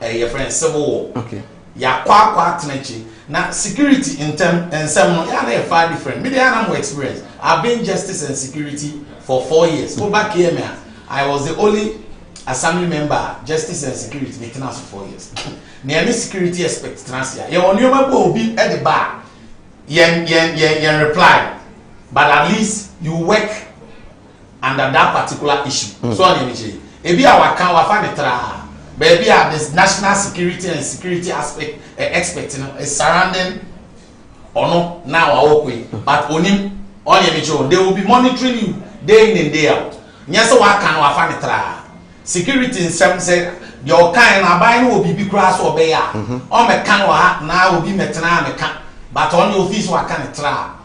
your friend civil war. Okay. Ya kwa tenechi na security in term and some no ya na far different me dey na more experience. I've been justice and security for 4 years. Go back here, man. I was the only assembly member, justice and security, making us for 4 years. Near security aspect, transfer. You only will be at the bar. Yen reply, but at least you work under that particular issue. So on the ebi our can wa find it baby this national security and security aspect expect is surrounding or no now our way, but onim on your they will be monitoring you day in and day out. Yes, so I can find it. Security in some say your kind of buying will be grass or bear. On me can now will be metana me can, but on your fees what can try.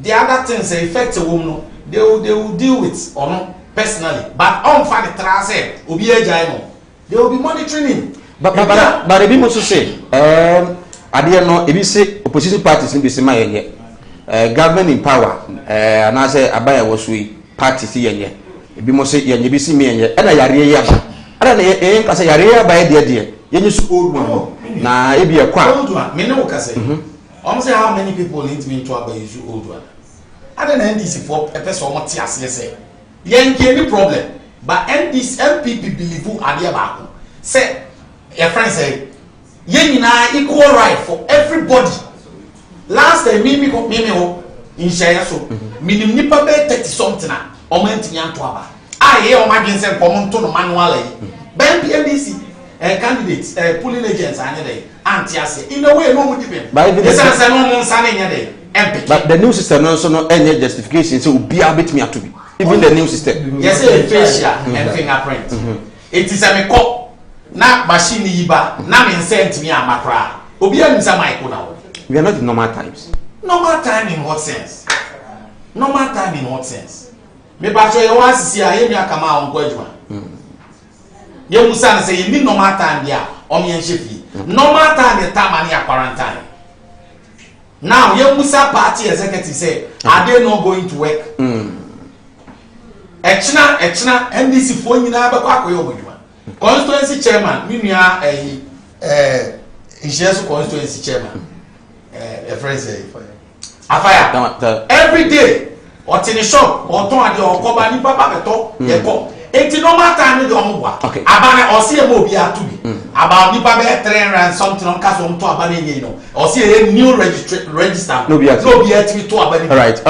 The other things say affect a woman, they will deal with or no personally, but on find it say will be a giant. They will be monitoring him. But the people say I didn't know if you say opposition parties in this my government in power and I say abaya was we party see yenye ebi mo say yenye bi see me yenye na yare ya ba ana na ka say yare ya ba de yenye su old one na ebi e kwa old one me no ka say say how many people need me to aba use old one ada na NDC for a person mo ti ase say yenye any problem but NDC MPP believe ade ba ko say your friend say yenye na equal right for everybody. Last time me ho in share so minim nipa be 30 something a o man timi anto aba ye o ma dwen se nkom nto no manual yi ben PMDC candidates polling agents anye dey anti-ase in a way no mu different yes say no mo nsa na nya dey MP but the new system no so no any justification say obi abetimi atobi even the new system yes say facial and fingerprint it is a me call na machine yi ba na me sent me amakra obi anisa mic na wo we are not in normal times. Normal time in what sense? Normal time in what sense? Me ba so ye wan sisi a ye mi akama on ko adwuma. Ye musa na say ye ni normal time dia o me nhyefi. Normal time the time ani a quarantine. Now ye musa party executive say are they not going to work? Echina NDC fo nyina ba kwa koyo odwuma. Constituency chairman mi nua Ijesu constituency chairman. A friend say Afaya every day or in the shop or ton ade or koba ni papa beto ye ko enti normal time de omo bua abana o se e mo bi atubi about ni papa 300 something on case on to abana yen no o se e new register no bi atibi to abana right e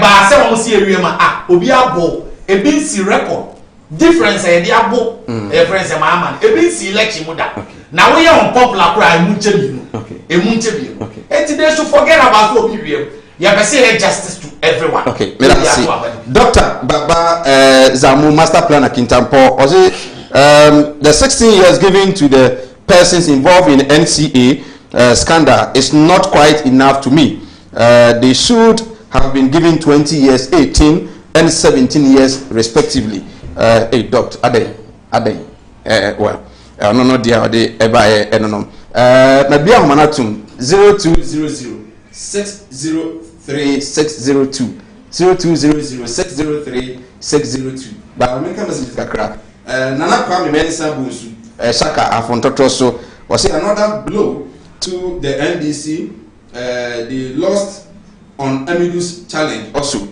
ba se o se ewie ma obi abo e bi si record difference e de abo e friends e ma ama e bi si election mu da na we are unpopular kura e mu nchebi no e mu nchebi and they should forget about what we do. You have to say justice to everyone. Okay, merci. Dr. Baba Zamu, Master Planner Kintampo, the 16 years given to the persons involved in NCA scandal is not quite enough to me. They should have been given 20 years, 18 and 17 years respectively. Hey, Dr. Adey. Well, no, dear, no. Nabia Manatum 0200 603 602 0200 603 602. But we can message kakra. Nana Kwame Mensa Bunsu Shaka Afontoto so was another blow to the NDC. They lost on Amidu's challenge also.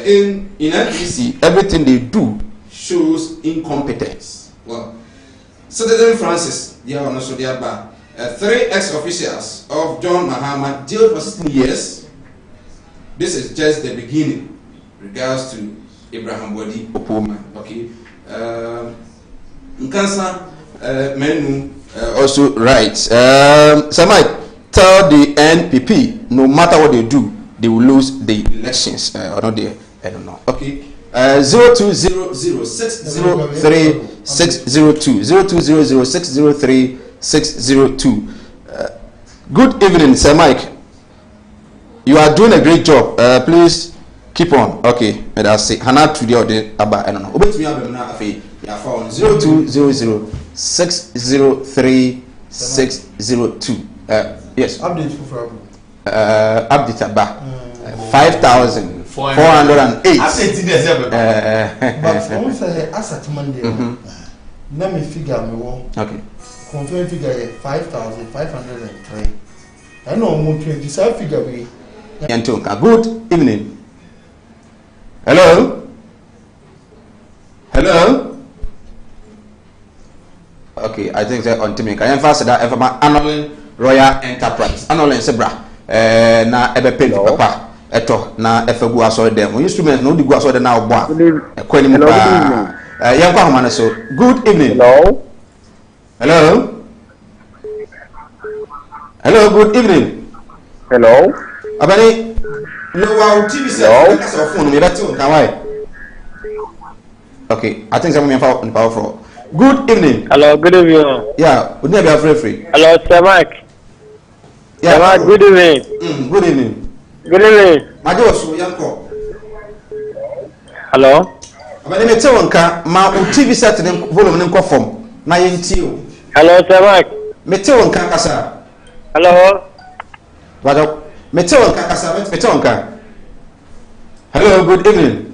In NDC, everything they do shows incompetence. Well, Citizen Francis, they are also there, but 3 ex-officials of John Mahama jailed for 16 years. This is just the beginning. Regards to Abraham Bodi Opoma. Okay. Nkansa Menu also writes. Somebody tell the NPP no matter what they do, they will lose the elections. Or not they, I don't know. Okay. 0200 603 602 0200 603 602. Good evening, Sir Mike. You are doing a great job. Please keep on. Okay, that's it. Hana to the Abba. I don't know. Obey me, I found 0200 603 602. Yes. Update for update Abba. 5,408. But once I asset Monday, let me figure me one. Okay. Confirm figure 5,503. I know more 27 figure we. Good evening. Hello. Hello. Okay, I think that on Timmy. Can you fast that? Ever Annolin Royal Enterprise. Annolin Sebra. Na ebe pay papa. Eto na efegu aso dem instrument no di gu aso dem na ogbo a kwani mu pa yan kwa homa na so good evening. Hello good evening. Abani lowa TV set so phone me better kan why. Okay, I think someone in power for good evening. Hello, good evening. Yeah, would never be free. Hello, Sir Mike. Yeah, Mike, good evening. Good evening. Good evening. Majoso yanko. Hello. Abani me te wonka ma o TV set ne volume ne nko form na yenti o. Hello, Sir Mike. Me te wonka kasa. Hello. Wado me te wonka kasa, me te wonka. Hello, good evening.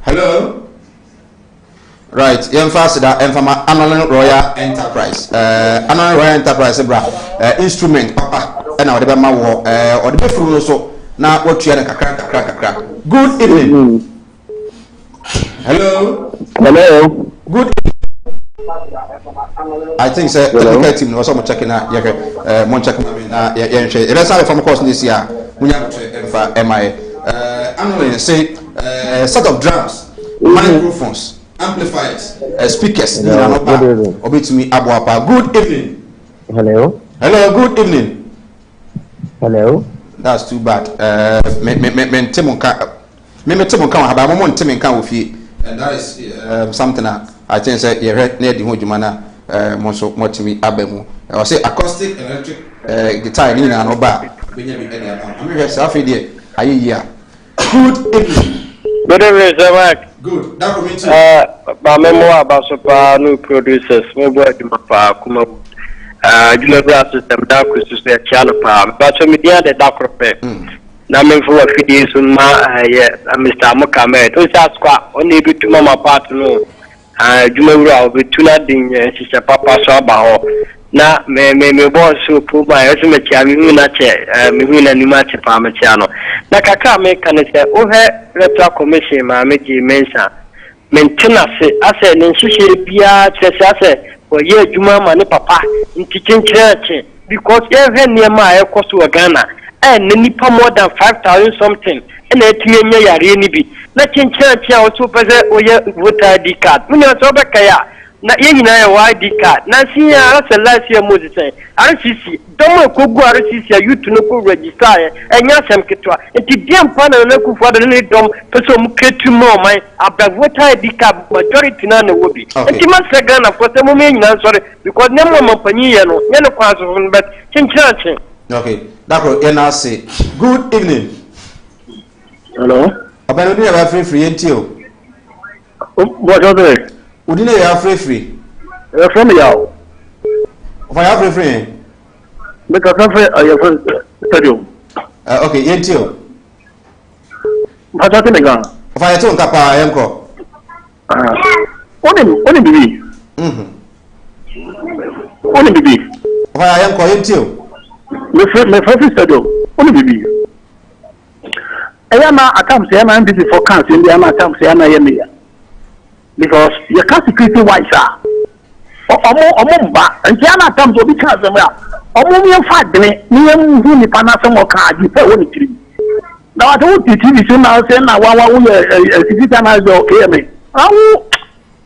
Hello. Right, emphasize that Enfama Annolin Royal Enterprise. Annolin Royal Enterprise bra instrument papa and our ma wo or the befru so na what you kakra. Good evening. Hello. Good evening. I think say the team was some checking out mon check na yenhwe. It is from course this year. Munya emfa MI. Annolin say set of drums, microphones, amplifiers, speakers. Obetumi Abuapa. Good evening. Hello. Hello. Good evening. Hello. That's too bad. Me Timonka. Me Timonka. Haba mo Timonka ofi. And that is something I think say you heard near the hojumana. Monso motimi abemu. I say acoustic, electric, guitar ni na no ba. I'm here say there. Aye here. Good evening. Good evening, sir, Mark. Good. That committee. Ba memo about new producers. Me boy di mapa kuma. Delivery system da ku su se channel pa. Ba so media de da krope. Na me for fidie so ma Mr. Mokamed. O sa skwa oni bi tu mama part no. Jumawura obetuna din sisa papa so aba ho na me boss so puma yesu me chia mi na che me hu na nima che pa me chia no na kaka me kan se o he electoral commission ma me ji mensa maintenance ase ne nhihye bia che ase o ye adwuma ma ne papa ntichinchere because every near my cost to Ghana and nipa more than 5,000 something and etime yare ni bi na chinchere also pese oye voter ID card me no so bekaya na ye nyina ye ID card na si ya last year Moses RCC domo ekogu RCC youth no ko register enya sem ketwa enti dem pa na ku fo de dom pese o mu kretu mo man aba voter ID card majority na na wobi enti ma se Ghana for se mo me nyina sorry because nem mo mpanyi ye no ye no kwa so but chinchere. Okay, d'accord, NRC. Good evening. Hello. Abano ni ya free entio. What are they? Udine ya free. From you. Of ya free. Because of stadium. Okay, entio. What are they going? Of ya to nkapa yanko. Oni bibi. Oni bibi. Of ya yanko entio. Me first stadium. Oni bibi. Ayama atam say am busy for council in the am atam say am yemi because you can't security wise omo ba and say am atam so be council ya omo mi fa dene ni em hu ni pa na se mo ka agi pe woni tiri na wa to tv so na say na wa wo security na zo KM awu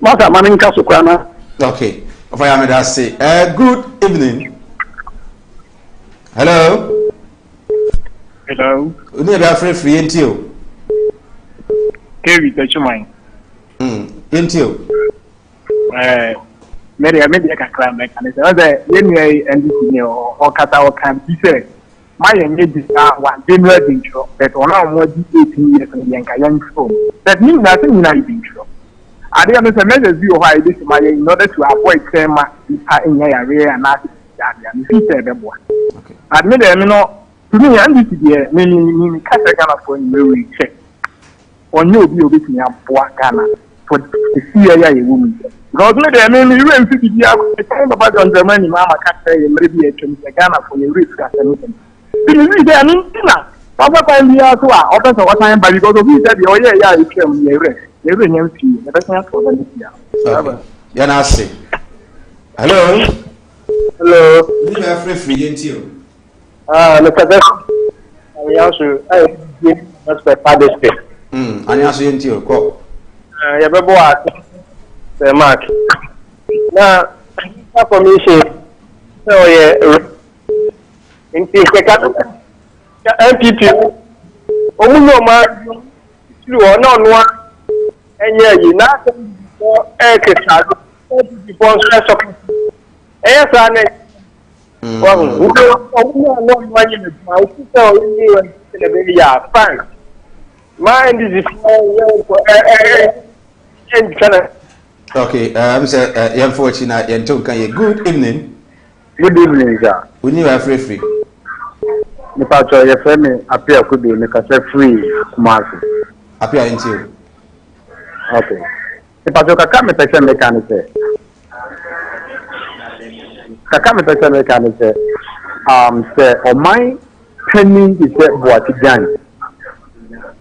ma ta man nka so kwa na. Okay, of I am that say good evening. Hello. Hello. Uni be free entio. Kevi Tachumai. Entio. Maybe kakra me kan say the yenu NDC ni o kata o kan bi say my engage one general intro that one on more 18 years in yanka young phone. That means nothing in intro. I dey understand measures you why this my in order to avoid tema in ya area and not that me fit say be boy. Okay. Admit them no to me and this year me catch Ghana for we check on you be obetumi aboa Ghana for the area you woman because me dey me you and fit be a kind of on the money mama catch you maybe a Ghana for your risk as anything you dey na papa pa mi aso a open so what time by because of you said oh yeah you came here you nyam fi the person for the year ya na say hello ni be free entio. Mr. Best, I also that's my father's day. I also entio ko. Ya bebo at the mark. Na for me say so yeah in MPP omuno ma ti o na no enye yi na so ekesa MPP sponsor support sa na well, okay, Mr. Yanfortuna, Yantonka, good evening. Good evening, sir. We need a free. The part of your family appear could be make us free, Mark. Appear into. Okay. The part of Kakame Texan mechanic. Kakame Texan mechanic say, or my penny is what again.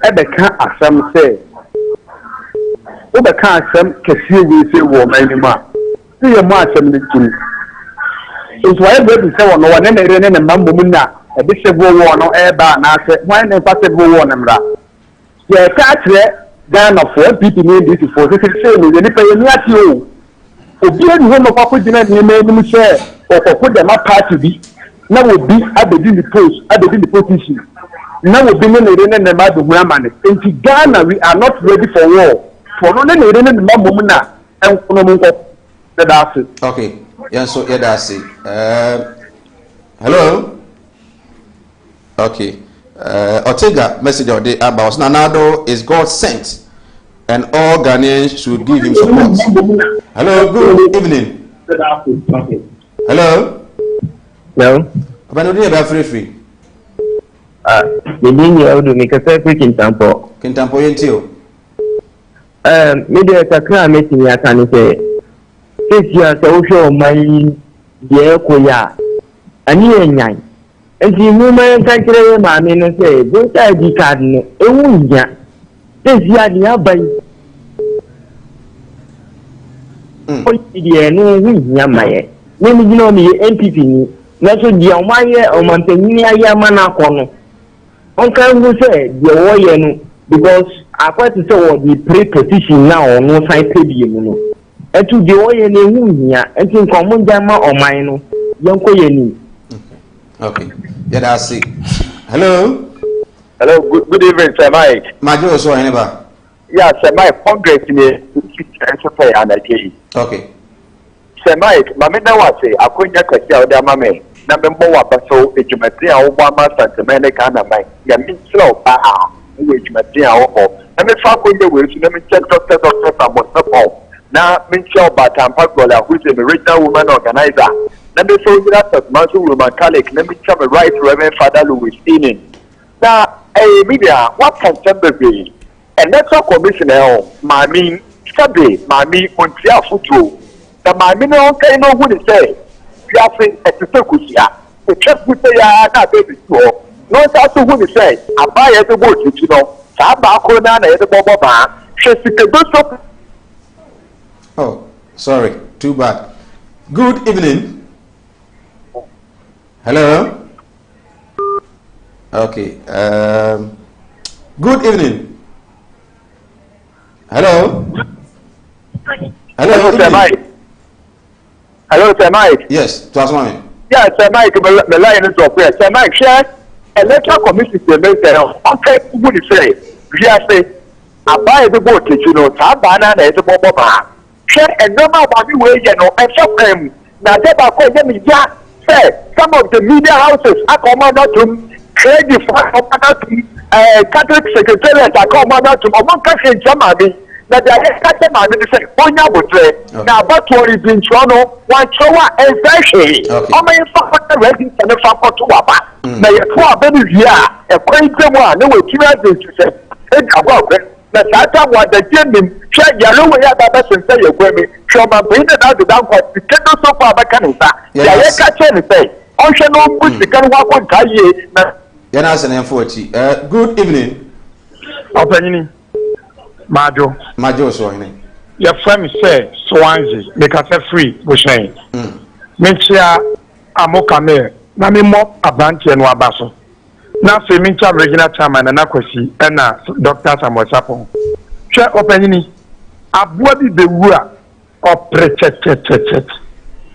Ebe kan asem say obe kan asem kesi we say wo manima see your ma asem ni tun so why be say wo no wane na ere ne mambo mu na e be se wo no e ba na say why na fa se wo no mra ye ka kire Ghana for MPP ni this for say no ni pe ni ati o obi eni ho no kwako gina ni ma eni se okoko de ma party bi na obi abedi the post abedi the position na obi no ne ma do hura mane enti Ghana we are not ready for war for no ne ma mom na enkono mo nko da ase. Okay, yeah, so yeah, that's it. Hello. Okay. Ortega message of the about Nanado is God sent, and all Ghanaians should give him support. Hello, good evening. Hello. Hello. Abanudi eba free. Nini ya udu mikasefu Kintampo. Kintampo yentio. Media kakra meeting ya kanise. Sisi ya sausho mai ye koya. Ani enyai. Enti muma yankakire maame no say both ID card no ewu nya. Sisi ya ni abai. Oyi no wu nya maye. Nemi gino mi MPP ni. Na so dia omaye omantanyi aye amana kono. Onka who say dia woye no because akwati say wo the pre-position now no sign pay no. Etu dia woye na ewu nya. Enti nkomo njama oman no yanko ye ni. Okay. Yeah, that's it. Hello. Hello. Good evening, Sir Mike. Majo so aneba. Yeah, Sir Mike. Congress ni okay. Sir Mike, mamena wase akonya kwasi awda mame. Na membo wa baso ejumati a wo ma santemene kana mai. Ya mi slow ba a wo ejumati a wo. Na me fa konye we su na me check doctor Samuel. Na me check Batampa Gola who is a regional woman organizer. Na me so gira Masu Roman Catholic. Na me check Right Reverend Father Louis Inin. Na media what can be electoral commissioner mami sabe mami ontia futu. The mami no kai no who say you have to kusia the chef put ya na baby to no so who say abaya the boat you know sa ba ko na na the bobo ba so. Oh, sorry, too bad. Good evening. Hello. Okay. Good evening. Hello. Hello, Sir Mike. Hello, Sir Mike. Yes, Twasmami. Yeah, Sir Mike, the line is up here. Sir Mike, share electoral commission to make there. Okay, who is say? We are say, I buy the boat, you know, Tabana is a bobo. Share a number of way, you know, and shop them. Now, they are calling them, yeah, say, some of the media houses are commanded to trade the Catholic Secretariat are commanded to among countries in Germany. That they are catching my ministry. Onya Butre. Now, but what is in Toronto, one shower and fashion. How many fucking ready and the fuck to Waba? Now, you poor baby here, a crazy one, no way to say, it's about it. The Satan was the German, share yellow way at the best and say, you're going to show my brain out the down for the kendo so far back and they are catching the say. Ocean no good, the can walk on Kaye. Yanas and M40. Good evening. Opinion. Majo so any. Your friend say Swansea because they're free was saying. Menchia Amokame, Nami Mop Abanti and Wabaso. Now say Mincha regional chairman and Akwesi and Dr. Samuel Sapon. Check opinion. Abwadi the Wua or Prechet.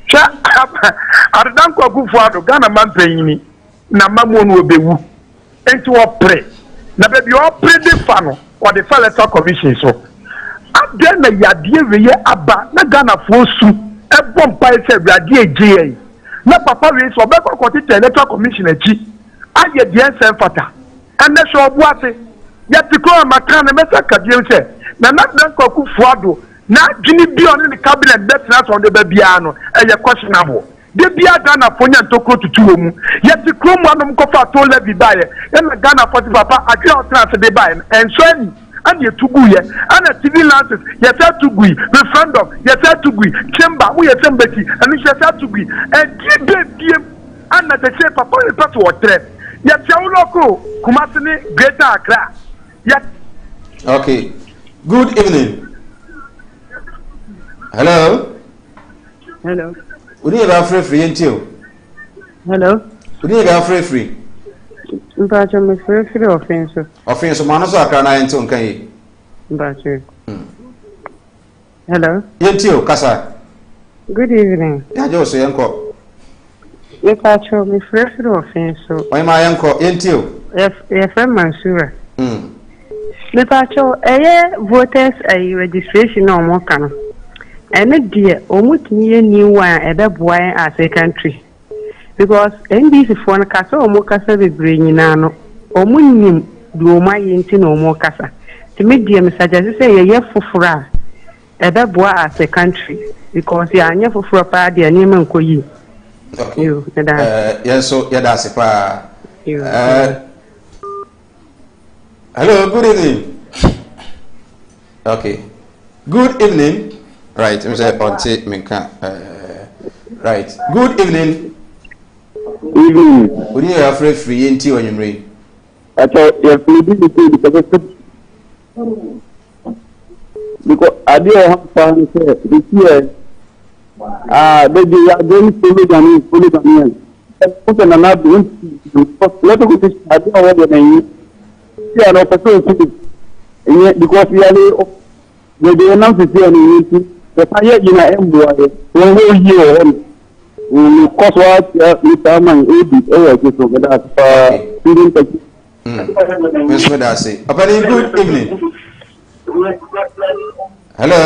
Check Adanko Gufado, Ghana man paying na Mamon will be woo. Into a pray. Na baby, you all pray the funnel. Or the electoral commission so again na yadie weye aba na Ghana fosu e bompa e se yadie je na papa we so be kokoti electoral commission achi aye de ensem fata ene so obuase yatikro amaka na mesa kadie se na koku fuado na dwini bi on the cabinet bet na so de ba bia no e ye questionable de bia Ghana fonya ntoko tutu mu yatikro mu anom kofa to levi baye na Ghana 40 papa agre otrans de baye and so any and ye tugu ye and TV lances ye say tugu referendum ye say tugu chamber we ye sembeti and ye say tugu and dibie and na say papa ye patu otre ye say uloko Kumasi Greater Accra ye. Okay, good evening. Hello. Uni eba free until. Hello. Uni eba free. Mpacho me free offense. Offense mano so akra na until nkan yi. Mbachu. Hello. Yentio kasa. Good evening. Ya jo so yenko. Mbachu, me fresh offense so. Oy ma yenko yentio. If Mansura. Mbachu, voters registration no more kan. Ene die omutumi ye new one ebeboa as a country. Because NBC for na kasa omo kasa bebre nyina no. Omunim do ma yenti no omo kasa. Timi die me suggest say ye fofora ebeboa as a country because ya anya fofora pa de anima nkoyi. Okay. Yes, so yeah, that's it. Hello, good evening. Okay. Good evening. Right, Mr. Ponte Minka. Right. Good evening. Evening. Would you have free in tea when you read? I thought you have because I did have fun this year. Maybe you are going to look at me, fully on me. Put an another let me go to I don't know what your name is. Yeah, no, because we are the announcement here the fire in a embryo, one whole year, cost what Mr. Man, over that feeding. Mr. Darcy. Good evening. Hello.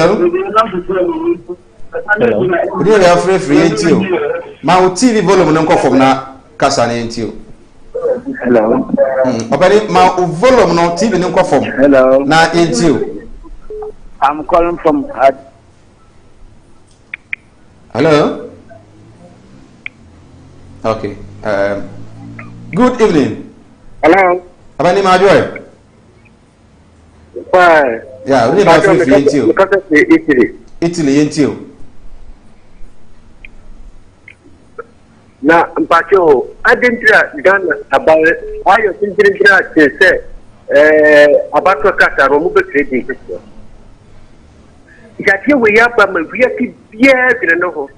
Would you have free into my TV volume no from na kasa na into hello my volume no TV no from hello na into I'm calling from hello okay good evening hello Abani ma joy fine yeah we have free into Italy into na mpacho adentra Ghana about why you think that say about to cut our mobile trading that here we are but we are here no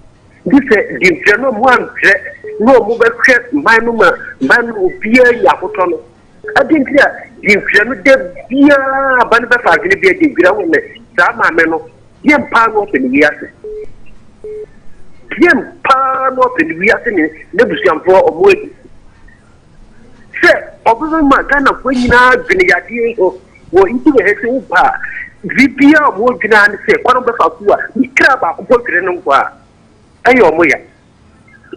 this the general one no mobile trade man beer yakotono adentra the general de beer banba fa gele beer de ground sa ma me no yem pa no pe ni yase yem pa no pe ni yase ni ne busiamfo omoedi se obuzo ma Ghana ko nyina gbini yade wo inti we hese wo ba vipia mo gbina ne se kwano be fa ku a ikra ba ko pokire no kwa ayo mo ya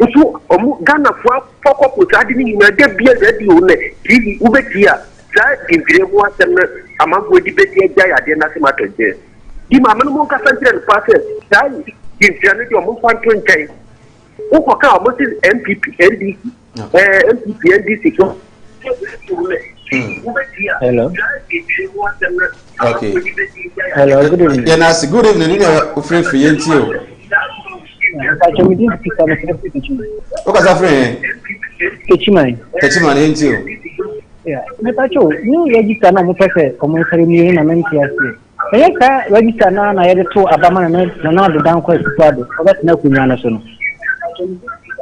nso omo Ghana fo foko ko tade ni nyina de bia radio ne tv wo betia za dimfire mo asem na amagbo di betia ja yade na se matoje di ma meno mo ka santre no passe za dimfire no di omo fanto nkai wo ko ka omo si MPP NDC MPP NDC ko hello okay hello good evening yeah nasi good evening you know free yentio Achomidi speaker na Kechimai. Okaza free Kechimai yentio yeah metacho ni register na mo pese community ni na MTS ka register na yede to abama na do dan kwa sipado obet na kunya na so no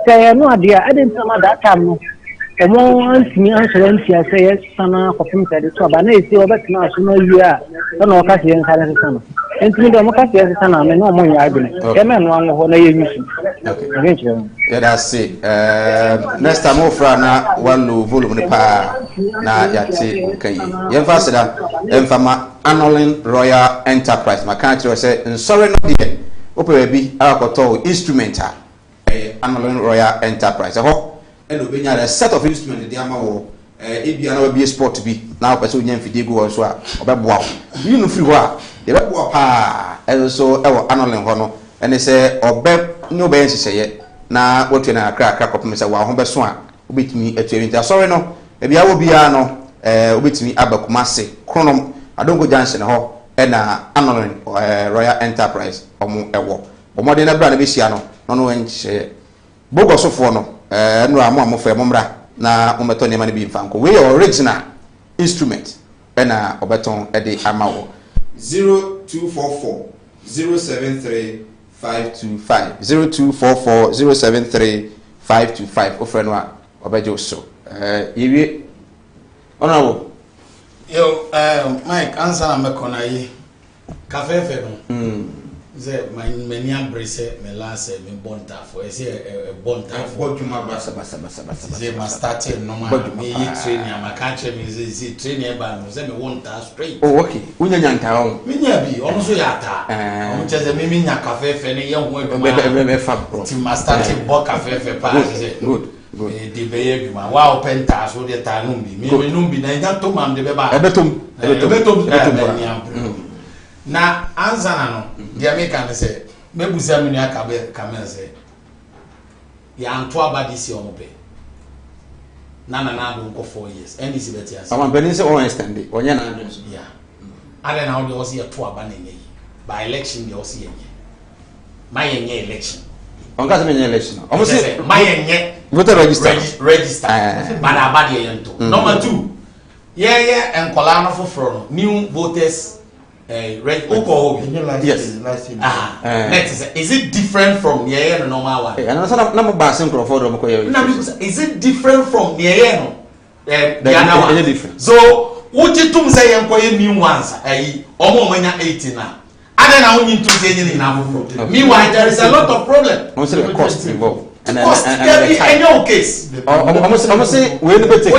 kaya no adia adenta ma that time no omo antimi answer NTS yes sana kopimta de to abana esi obet na so no yia na o ka se yan sare sana entimi do mo ka se yan sana me no mo nya adwene ke me no anwo ho na yenyusu okay yeah that's it next time ofra na wallo volume ne pa na yate kan yemfa seda emfa ma Anolin Royal Enterprise ma kan tiro say nsore no de opewe bi akoto instrumental Anolin Royal Enterprise ho and obenya a set of instruments de ama wo ebia na be sport bi na opese onya mfide go so a obeboa yi no free ho a de beboa pa so ewo Anolin ho no ene se obe ni obe nseseye na wotu na akra kopem se wa ho beso a obetimi atuawinta sorry no ebia wo bia no obetimi abakumase kronom Adongo Junction ho na Anolin Royal Enterprise omo ewo omode na bra na be hia no enche bogosofo no no amo fe momra na ometo ne ma ne bi mfanko we original instrument na obeton de amawo 0244 073 525 0244 073 525 ofre no a obejo so yewie honorable Yo, Mike, answer na mekona yi. Cafe fe no. Ze many embrace me last me bonta for say a bonta for Juma basa. Ze ma start normal me yi training am ka che me ze training ba no ze me want straight. Oh okay. Unya nyanta o. Me nya bi ono so ya ta. On che ze me nya cafe fe ne ye ho aduma. Me fa bro. Ti ma start bo cafe fe pa ze. Good. De be aduma. Wa open ta so de ta no bi. Me no bi na nya to mam de be ba. Ebetom. Na anzana no dia me kan say mebusa me nua kabe say ya anto abadi si omope na do go 4 years and is better as Ama benin say on extend it onya na do so ya ale na do osi to aba na nyi by election dey osi yenye my yenye election on ka say yenye election omo say my yenye voter register but abadi yento number 2 yeah enkola no foforo new voters red yes. Is it different from the normal one? Is it different from the other one? So, what you two say and new ones? Almost 18 now. I don't know to say anything. Meanwhile, there is a lot of problem. Most of the cost involved. And in your case, almost say we need to take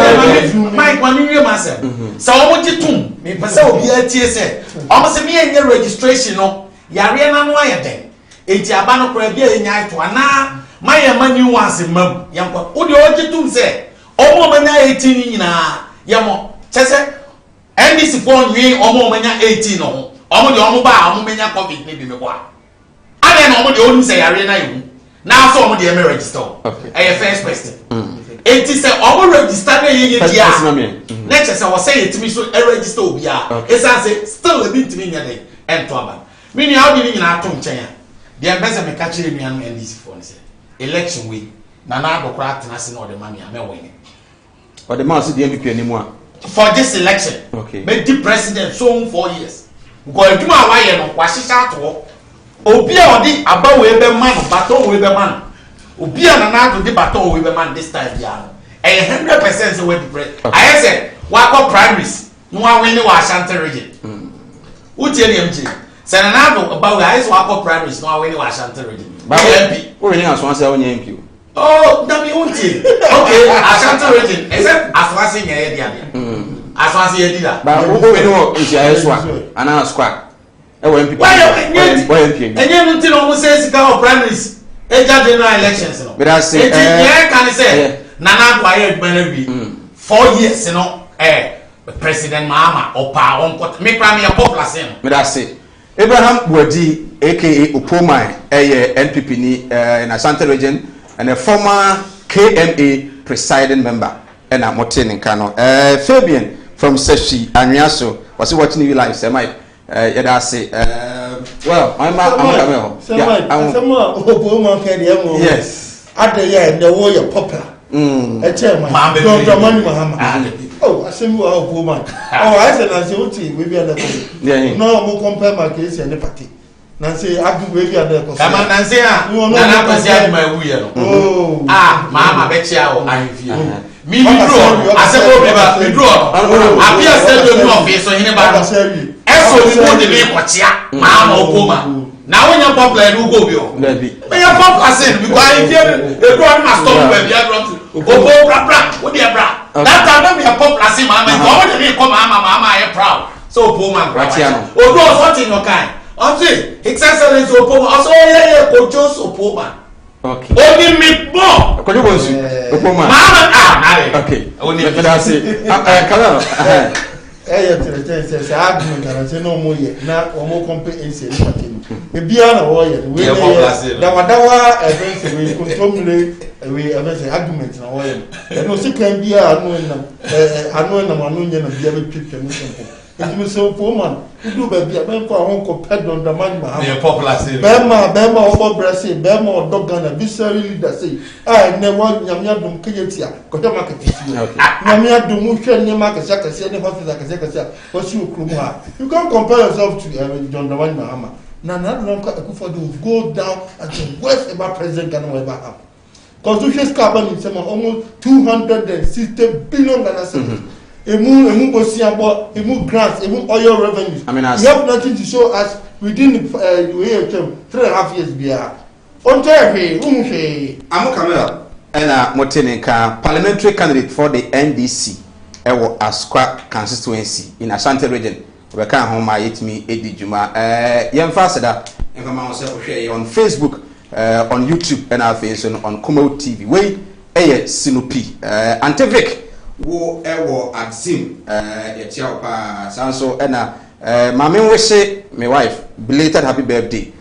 Mike, one year myself. So I want you to me person be TSA. Almost me any registration no. Yare na no ayede. Enti aba no kora bia enya to ana my money once mam. Yanko. Wo de oje tum say omo manya 18 nyina. Yamo. Chese NDC for nwi omo manya 18 no. Omo de omo ba omo manya covid ni bi me kwa. Ade na omo de onu say yare na yu. Now so omo dey register. Okay. First question. It is omo register na ye dia. Next say we say it me so register obia. It say still a bit me nya dey ento aba. Me ni how dey nyina ato nchen ya. Dey embeze me ka kire mi anu NDC for say election we na adokra atena se na o de mami amewin. O de man se dey MPP animu a. For this election. Okay. Make the president so 4 years. Because aduma wa ye no kwa shisha to. Obi a odi aba we be man baton we be man obi a na do the baton we be man this time ya 100% say we be I say wa go primaries no wa win wa Ashanti region utie ni mji say na do aba we I say wa go primaries no wa win wa Ashanti region MP we ni aso say onye MP oh na me untie okay Ashanti region except aswase nya ye dia aswase ye dia ba we ni wo isi ayeso ana squad MPP. And you don't know who says go primaries. General elections, no. But I say, can say, Nana Quiet Benabi 4 years, you know, President Mama or Power, make me a popular sin. But I say, Abraham Wadi, aka Upoma, NPP in Ashanti region, and a former KMA presiding member, and I'm Motin in Kano. Fabian from Seshi, Aniaso, was watching you live, say, Mike. I say, well, I'm yes. At the end, the warrior popular. A chairman, oh, I say, you are a woman. Oh, I said, I say, we be at the no more compare my case and the party. Nancy, I do baby at the come on, Nancy, my wheel. Oh, Mamma, bet you I feel. Me, I said, I be a step of face on anybody. Eso we go the make kwatia mama okoma na when you popular you go bio baby but you popular say because if you do must stop baby you don't obo bra what dey bra that time when you popular say mama you go the make come mama I proud so obo man kwatia no odo what in your kind until excellence obo also yeah ko just obo man okay only me more ko you bonsu obo man mama okay only that's it come says argument and say no more yet. Now, or more comprehensive. A piano warrior, we Dawa events, we control arguments and warrior. And no second year, I know them, and the other people. It was so poor man. You do baby, a man for a home compared on the man. Popular Bema, over Brazil, Bema or Dogana, Bissari leader say, I never want Yamiadum Kiyatia, Kotamaka. Yamiadum, Yamaka, Saka, Sani Hoffis, what's you, Kruma? You can't compare yourself to John Dawani Mahama. Nana Lonka Akufadu go down at the worst ever president can ever have. Constitution carbon in some almost 260 billion dollars. emu bosiabo, emu grants, emu oil revenues. I mean, you have nothing to show us within the 3.5 years bia. On therapy, Amu Kamel, and Motenenka, parliamentary candidate for the NDC, Ewo Asqua constituency in Ashanti region. We can't home my me Edi Juma. Young faster, and from myself share on Facebook, on YouTube, and our face on Kumo TV. Way, Sinupi, Antevik, wo Ewo Axim, Yetiapa, Sanso, and my main wish, my wife, belated happy birthday.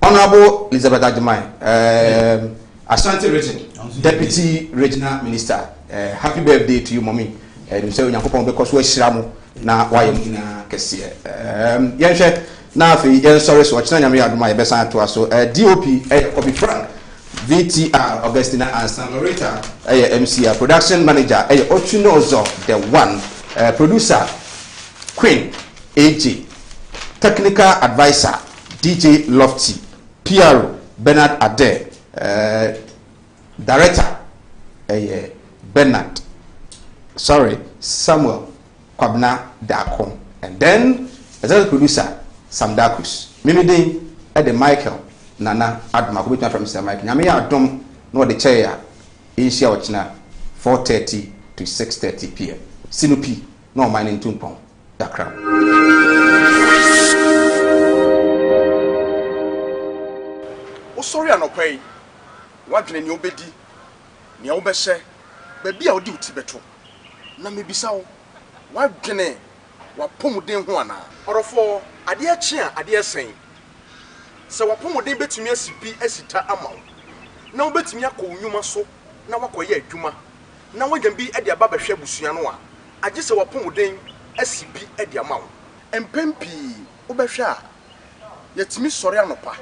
Honorable Elizabeth Ajimai, Ashanti region, Deputy Regional Minister, happy birthday to you, mommy. And so, because we're Shramu. Na why na kese yenhwe na afi yen sorry so china nyame aduma ye besa to aso DOP Obi Frank VTR Augustina and San Loretta MCR production manager Ochunozo the one producer Queen AJ technical advisor DJ Lofty PRO Bernard Ade director Bernard Samuel Kwabna Dako, and then as a producer Sam Dakus. Mimidin at the Michael Nana Adma from Mr. Mike. Namia Dom no the chair in Shiawachina 4:30 to 6:30 p.m. Sinupi no mining Tumpong Dakra. Oh sorry anopay. What in your bedi? Nia obese, baby a odi utibeto. Na mebisa wo wadwene wapomuden ho ana orofo ade achi a ade esen se wapomuden betumi asipi asita ama na wo betumi akọ so na wakoye adwuma na wagyan bi ade aba behwe abusua no a age se wapomuden asipi ade ama wo empempi wo behwe a yetimi sori anopa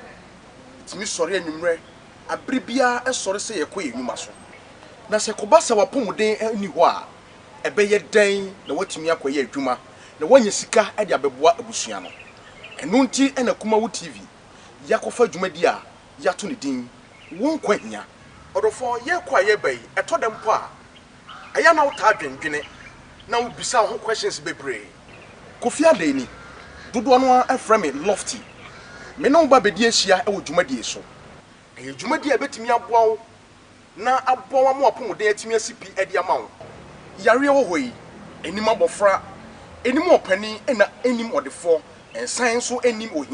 yetimi sori anwumre abribia esori se yekoye adwuma so na se koba se wapomuden ani ho a ebeye dan na watumi akoye adwuma na wanya sika ade abeboa abusua no eno nti ena Kumawo TV yakofa adwuma di a yato ne din won kwanya odofo ye kwaye bai eto dem po a aya na wuta adwendwene na wo bisa ho questions bebre Kofi Adeni dodo no afra me Lofty me na wo ba bedi ahia e wo dwuma die so e dwuma di a betumi aboa wo na aboa mo apomode atumi asipi ade ama wo yare wo hoyi enim abofra enim opani na enim odefo ensan so enim ohia